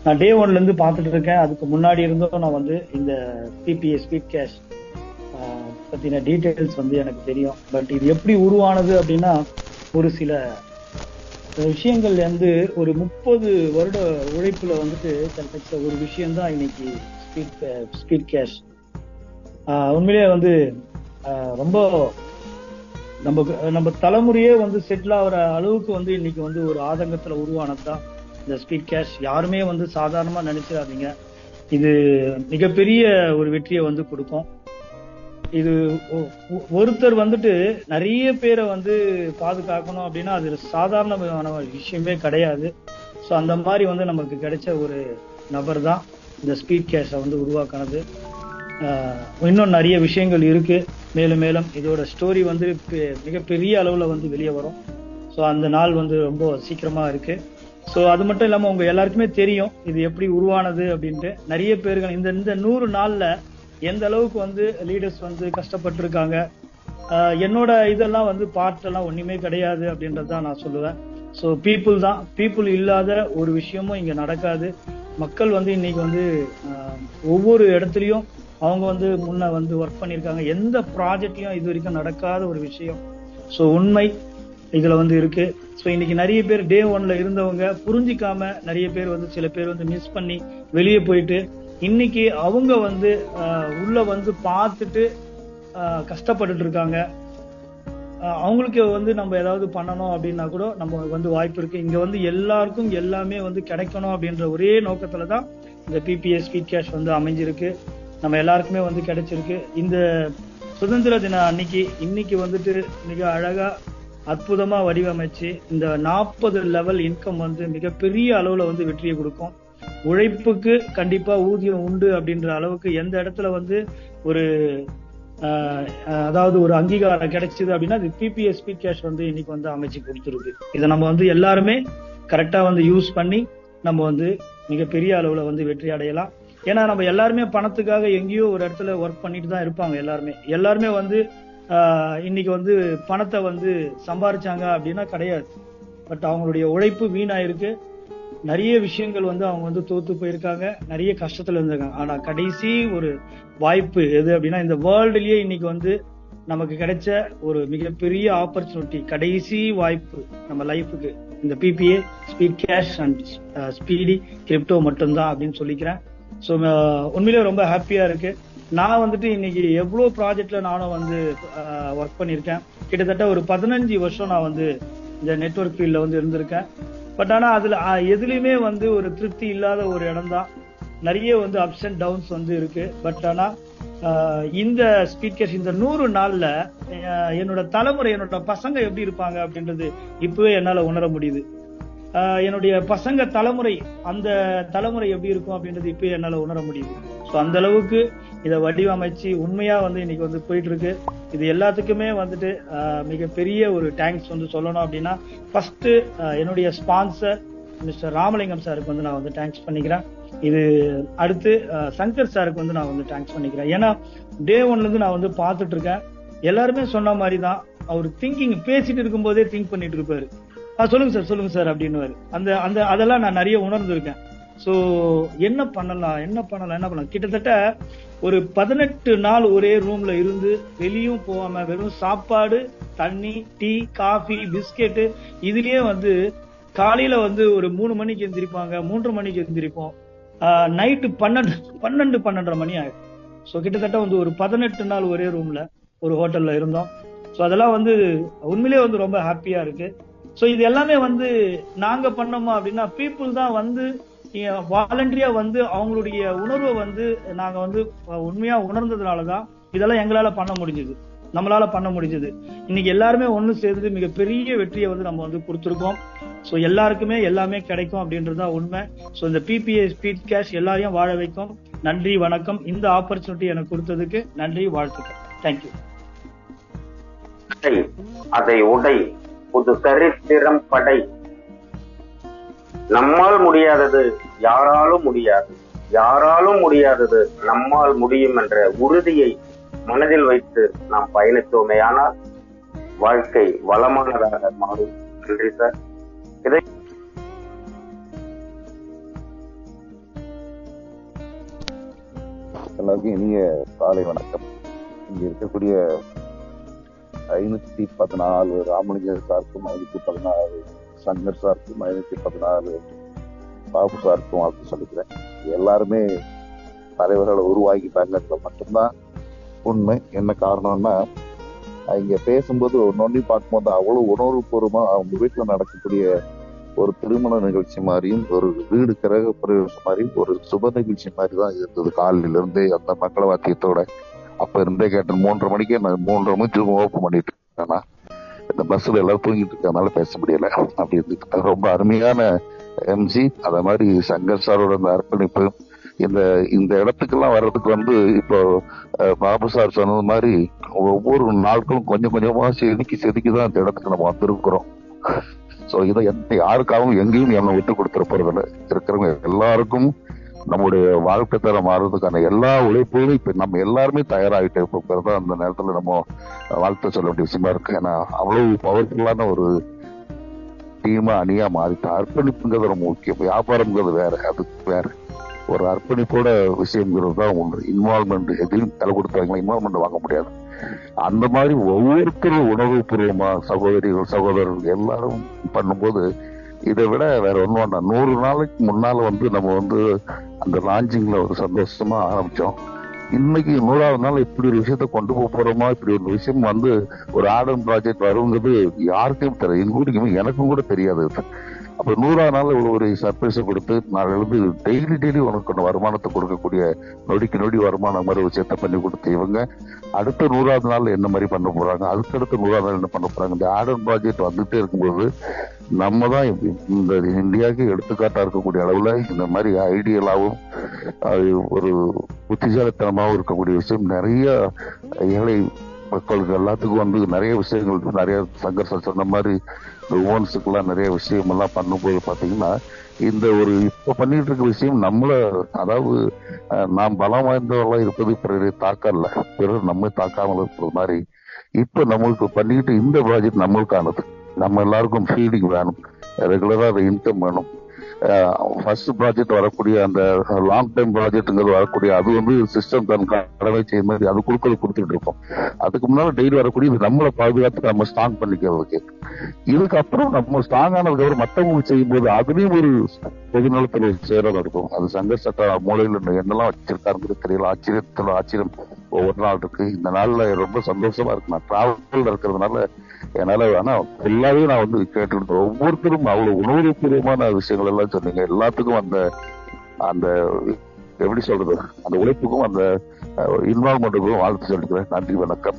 நான் டே 1ல இருந்து பார்த்துட்டு இருக்கேன். அதுக்கு முன்னாடி இருந்தும் நான் இந்த பிபிஏ ஸ்பீட் கேஷ் பத்தின டீடைல்ஸ் எனக்கு தெரியும். பட் இது எப்படி உருவானது அப்படின்னா, ஒரு சில விஷயங்கள் ஒரு 30 வருட உழைப்புல கிடைச்ச ஒரு விஷயம்தான் இன்னைக்கு ஸ்பீட் கேஷ். உண்மையிலேயே ரொம்ப நம்ம தலைமுறையே செட்டில் ஆகிற அளவுக்கு இன்னைக்கு ஒரு ஆதங்கத்துல உருவானதுதான் இந்த ஸ்பீட் கேஷ். யாருமே சாதாரணமா நினைச்சிடாதீங்க. இது மிகப்பெரிய ஒரு வெற்றியை கொடுக்கும். இது ஒருத்தர் நிறைய பேரை பாதுகாக்கணும் அப்படின்னா அது சாதாரணமான விஷயமே கிடையாது. ஸோ அந்த மாதிரி நமக்கு கிடைச்ச ஒரு நபர் தான் இந்த ஸ்பீட் கேஷை உருவாக்கினது. இன்னும் நிறைய விஷயங்கள் இருக்கு. மேலும் மேலும் இதோட ஸ்டோரி மிகப்பெரிய அளவுல வெளியே வரும். ஸோ அந்த நாள் ரொம்ப சீக்கிரமா இருக்கு. ஸோ அது மட்டும் இல்லாம உங்க எல்லாருக்குமே தெரியும் இது எப்படி உருவானது அப்படின்ட்டு. நிறைய பேர்கள் இந்த 100 நாள்ல எந்த அளவுக்கு லீடர்ஸ் கஷ்டப்பட்டு இருக்காங்க. என்னோட இதெல்லாம் பார்ட் எல்லாம் ஒண்ணுமே கிடையாது அப்படின்றதான் நான் சொல்லுவேன். ஸோ பீப்புள் இல்லாத ஒரு விஷயமும் இங்க நடக்காது. மக்கள் இன்னைக்கு ஒவ்வொரு இடத்துலயும் அவங்க முன்ன ஒர்க் பண்ணிருக்காங்க. எந்த ப்ராஜெக்ட்லயும் இது வரைக்கும் நடக்காத ஒரு விஷயம். ஸோ உண்மை இதுல இருக்கு. ஸோ இன்னைக்கு நிறைய பேர் டே 1ல இருந்தவங்க புரிஞ்சிக்காம நிறைய பேர் சில பேர் மிஸ் பண்ணி வெளியே போயிட்டு இன்னைக்கு அவங்க உள்ள பார்த்துட்டு கஷ்டப்பட்டுட்டு இருக்காங்க. அவங்களுக்கு நம்ம ஏதாவது பண்ணணும் அப்படின்னா கூட நம்ம வாய்ப்பு இருக்கு. இங்க எல்லாருக்கும் எல்லாமே கிடைக்கணும் அப்படின்ற ஒரே நோக்கத்துலதான் இந்த பிபிஏ ஸ்பீட் கேஷ் அமைஞ்சிருக்கு. நம்ம எல்லாருக்குமே கிடைச்சிருக்கு. இந்த சுதந்திர தின இன்னைக்கு மிக அழகா அற்புதமா வடிவமைச்சு இந்த 40 லெவல் இன்கம் மிகப்பெரிய அளவுல வெற்றியை கொடுக்கும். உழைப்புக்கு கண்டிப்பா ஊதியம் உண்டு அப்படின்ற அளவுக்கு எந்த இடத்துல ஒரு அதாவது ஒரு அங்கீகாரம் கிடைச்சது அப்படின்னா அது பிபிஏ ஸ்பீட் கேஷ் இன்னைக்கு அமைச்சு கொடுத்துருக்கு. இதை நம்ம எல்லாருமே கரெக்டா யூஸ் பண்ணி நம்ம மிகப்பெரிய அளவுல வெற்றி அடையலாம். ஏன்னா நம்ம எல்லாருமே பணத்துக்காக எங்கேயோ ஒரு இடத்துல ஒர்க் பண்ணிட்டு தான் இருப்பாங்க. எல்லாருமே இன்னைக்கு பணத்தை சம்பாரிச்சாங்க அப்படின்னா கிடையாது. பட் அவங்களுடைய உழைப்பு வீணாயிருக்கு. நிறைய விஷயங்கள் அவங்க தோத்து போயிருக்காங்க. நிறைய கஷ்டத்துல இருந்திருக்காங்க. ஆனா கடைசி ஒரு வாய்ப்பு எது அப்படின்னா இந்த வேர்ல்டுலயே இன்னைக்கு நமக்கு கிடைச்ச ஒரு மிகப்பெரிய ஆப்பர்ச்சுனிட்டி, கடைசி வாய்ப்பு நம்ம லைஃபுக்கு இந்த BBA speed cash and speedy crypto மட்டும்தான் அப்படின்னு சொல்லிக்கிறேன். ஸோ உண்மையிலேயே ரொம்ப ஹாப்பியா இருக்கு. நான் இன்னைக்கு எவ்வளவு ப்ராஜெக்ட்ல நானும் ஒர்க் பண்ணியிருக்கேன். கிட்டத்தட்ட ஒரு 15 வருஷம் நான் இந்த நெட்வொர்க் ஃபீல்ட்ல இருந்திருக்கேன். பட் ஆனா அதுல எதுலயுமே ஒரு திருப்தி இல்லாத ஒரு இடம் தான். நிறைய அப்ஸ் அண்ட் டவுன்ஸ் இருக்கு. பட் ஆனா இந்த ஸ்பீட் கேஷ் இந்த 100 நாள்ல என்னோட தலைமுறை, என்னோட பசங்க எப்படி இருப்பாங்க அப்படின்றது இப்பவே என்னால உணர முடியுது. என்னுடைய பசங்க தலைமுறை, அந்த தலைமுறை எப்படி இருக்கும் அப்படின்றது இப்பவே என்னால உணர முடியுது. ஸோ அந்த அளவுக்கு இதை வடிவமைச்சு உண்மையா இன்னைக்கு போயிட்டு இருக்கு. இது எல்லாத்துக்குமே மிகப்பெரிய ஒரு தேங்க்ஸ் சொல்லணும் அப்படின்னா ஃபர்ஸ்ட் என்னுடைய ஸ்பான்சர் மிஸ்டர் ராமலிங்கம் சாருக்கு நான் தேங்க்ஸ் பண்ணிக்கிறேன். இது அடுத்து சங்கர் சாருக்கு நான் தேங்க்ஸ் பண்ணிக்கிறேன். ஏன்னா டே 1ல இருந்து நான் பார்த்துட்டு இருக்கேன். எல்லாருமே சொன்ன மாதிரி தான் அவர் திங்கிங் பேசிட்டு இருக்கும் போதே திங்க் பண்ணிட்டு இருப்பாரு. சொல்லுங்க சார் அப்படின்னு அதெல்லாம் நான் நிறைய உணர்ந்திருக்கேன். சோ என்ன பண்ணலாம் கிட்டத்தட்ட ஒரு 18 நாள் ஒரே ரூம்ல இருந்து வெளியும் போகாம வெறும் சாப்பாடு தண்ணி, டீ, காஃபி, பிஸ்கெட்டு இதுலயே வந்து காலையில வந்து ஒரு 3 மணிக்கு எந்திரிப்பாங்க, 3:30 மணிக்கு எந்திரிப்போம். நைட்டு 12:30 மணி ஆயிடும். ஸோ கிட்டத்தட்ட வந்து ஒரு 18 நாள் ஒரே ரூம்ல ஒரு ஹோட்டல்ல இருந்தோம். ஸோ அதெல்லாம் வந்து உண்மையிலேயே வந்து ரொம்ப ஹாப்பியா இருக்கு. ஸோ இது எல்லாமே வந்து நாங்க பண்ணோமா அப்படின்னா பீப்புள் தான் வந்து வாலண்டரியா வந்து அவங்களுடைய உணர்வை வந்து நாங்க வந்து உண்மையா உணர்ந்ததுனாலதான் இதெல்லாம் எங்களால பண்ண முடிஞ்சது, நம்மளால பண்ண முடிஞ்சது. இன்னைக்கு எல்லாருமே ஒண்ணு சேர்ந்து மிகப்பெரிய வெற்றியை வந்து நம்ம வந்து கொடுத்துருக்கோம். ஸோ எல்லாருக்குமே எல்லாமே கிடைக்கும் அப்படின்றதுதான் உண்மை. ஸோ இந்த பிபிஏ ஸ்பீட் கேஷ் எல்லாரையும் வாழ வைக்கும். நன்றி, வணக்கம். இந்த ஆப்பர்ச்சுனிட்டி எனக்கு கொடுத்ததுக்கு நன்றி, வாழ்த்துக்கள். தேங்க்யூ. அதை உடை, புது சரித்திரம் படை. நம்மால் முடியாதது யாராலும் முடியாது, யாராலும் முடியாதது நம்மால் முடியும் என்ற உறுதியை மனதில் வைத்து நாம் பயணித்தோமேயானால் வாழ்க்கை வளமானதாக மாறும். நன்றி சார். இதை எல்லாருக்கும் இனிய காலை வணக்கம். இங்க இருக்கக்கூடிய 514 ராமலிங்கர் சாருக்கும், 516 சங்கர் சாருக்கும், 516 பாபு சாருக்கும் வாழ்த்து சொல்லிக்கிறேன். எல்லாருமே தலைவர்களை உருவாக்கிட்டாங்க மட்டும்தான் உண்மை. என்ன காரணம்னா இங்க பேசும்போது ஒன்னொன்னு பார்க்கும்போது அவ்வளவு உணர்வுபூர்வமா அவங்க வீட்டுல நடக்கக்கூடிய ஒரு திருமண நிகழ்ச்சி மாதிரியும், ஒரு வீடு கிரக பிரவேசம் மாதிரியும், ஒரு சுப நிகழ்ச்சி மாதிரி தான் இருந்தது. காலையில இருந்தே அந்த மக்கள வாத்தியத்தோட அப்ப இருந்தே கேட்டேன். 3:30 மணிக்கே நான் 3:30 மணிக்கு ஓப்பன் பண்ணிட்டு இருக்கேன்னா இந்த பஸ்ல எல்லாரும் தூங்கிட்டு இருக்கனால பேச முடியல. அப்படி இருந்து ரொம்ப அருமையான எம்ஜி. அத மாதிரி சங்கர் சாரோட அந்த அர்ப்பணிப்பு, இந்த இடத்துக்கெல்லாம் வர்றதுக்கு வந்து இப்போ பாபு சார் சொன்னது மாதிரி ஒவ்வொரு நாட்களும் கொஞ்சம் கொஞ்சமா செதுக்கிதான் இந்த இடத்துக்கு நம்ம வந்திருக்கிறோம். சோ இதை யாருக்காகவும் எங்கேயும் என்ன விட்டு கொடுத்துட போறதில்ல. இருக்கிறவங்க எல்லாருக்கும் நம்முடைய வாழ்க்கை தரம் மாறுறதுக்கான எல்லா உழைப்புகளும் இப்ப நம்ம எல்லாருமே தயாராகிட்டு இருப்போம். அந்த நேரத்துல நம்ம வாழ்த்து சொல்ல வேண்டிய விஷயமா இருக்கு. ஏன்னா அவ்வளவு பவர்ஃபுல்லான ஒரு டீமா அணியா மாறிட்டோம். அர்ப்பணிப்புங்கிறது ரொம்ப முக்கியம். வியாபாரம்ங்கிறது வேற, அது வேற. ஒரு அர்ப்பணிப்போட விஷயம்ங்கிறது தான் ஒன்று. இன்வால்மெண்ட் எதையும் தலை கொடுத்தாங்களா இன்வால்மெண்ட் வாங்க முடியாது. அந்த மாதிரி ஒவ்வொருத்தரும் உணர்வு பூர்வமா சகோதரிகள் சகோதரர்கள் எல்லாரும் பண்ணும்போது இதை விட வேற ஒன்றும் வேண்டாம். 100 நாளைக்கு முன்னால வந்து நம்ம வந்து அந்த லான்ச்சிங்ல ஒரு சந்தோஷமா ஆரம்பிச்சோம். இன்னைக்கு 100வது நாள் இப்படி ஒரு விஷயத்த கொண்டு போறோமா, இப்படி ஒரு விஷயம் வந்து ஒரு ஆடம் ப்ராஜெக்ட் வருங்கிறது யாருக்கும் தெரியாது, எங்களுக்குமே எனக்கும் கூட தெரியாது. அப்ப 100வது நாள் ஒரு சர்ப்ரைஸை கொடுத்து நான் எழுந்து டெய்லி உனக்கு வருமானத்தை கொடுக்கக்கூடிய நொடிக்கு நொடி வருமானம் மாதிரி ஒரு விஷயத்த பண்ணி கொடுத்து இவங்க அடுத்த 100வது நாள் என்ன மாதிரி பண்ண போறாங்க, அதுக்கடுத்த 100வது நாள் என்ன பண்ண போறாங்க. இந்த ஆடம் ப்ராஜெக்ட் வந்துட்டே இருக்கும்போது நம்ம தான் இந்த இந்தியாவுக்கு எடுத்துக்காட்டா இருக்கக்கூடிய அளவுல இந்த மாதிரி ஐடியலாவும் ஒரு புத்திசாலித்தனமாகவும் இருக்கக்கூடிய விஷயம் நிறைய ஏழை மக்களுக்கு எல்லாத்துக்கும் வந்து நிறைய விஷயங்கள், நிறைய சங்கர் சொன்ன மாதிரி உமன்ஸுக்கெல்லாம் நிறைய விஷயம் எல்லாம் பண்ணும்போது பாத்தீங்கன்னா இந்த ஒரு இப்ப பண்ணிட்டு இருக்க விஷயம் நம்மள, அதாவது நாம் பலம் வாய்ந்தவர்களா இருப்பது பிறரை தாக்கல, பிறர் நம்மை தாக்காமல் இருக்கிறது மாதிரி இப்ப நம்மளுக்கு பண்ணிட்டு இந்த ப்ராஜெக்ட் நம்மளுக்கானது. நம்ம எல்லாருக்கும் ஃபீடிங் வேணும், ரெகுலரா இன்கம் வேணும். ஃபர்ஸ்ட் ப்ராஜெக்ட் வரக்கூடிய அந்த லாங் டைம் ப்ராஜெக்ட்ங்கிறது வரக்கூடிய அது வந்து சிஸ்டம் தன் கடமை செய்ய மாதிரி அது கொடுத்துட்டு இருக்கோம். அதுக்கு முன்னால டெய்லி வரக்கூடிய இது நம்மளை பாதுகாத்து நம்ம ஸ்ட்ராங் பண்ணிக்கிறதுக்கு. இதுக்கப்புறம் நம்ம ஸ்ட்ராங் ஆனதுக்கு அப்புறம் மற்றவங்களுக்கு செய்யும் போது அதுலயும் ஒரு பொதுநலத்தில் சேரம் இருக்கும். அது சங்கர் சட்ட மூலையில என்னெல்லாம் வச்சிருக்காருங்கிறது தெரியல. ஆச்சரியம் ஒவ்வொரு நாள் இருக்கு. இந்த நாள்ல ரொம்ப சந்தோஷமா இருக்கு. நான் டிராவல்ல இருக்கிறதுனால என்னால ஆனா எல்லாமே நான் வந்து கேட்டு ஒவ்வொருத்தரும் அவ்வளவு உணர்வுபூர்வமான விஷயங்கள் எல்லாம் சொன்னீங்க. எல்லாத்துக்கும் அந்த எப்படி சொல்றது, அந்த உழைப்புக்கும் அந்த இன்வால்வ்மெண்ட்டுக்கும் வாழ்த்து சொல்லிக்கிறேன். நன்றி, வணக்கம்.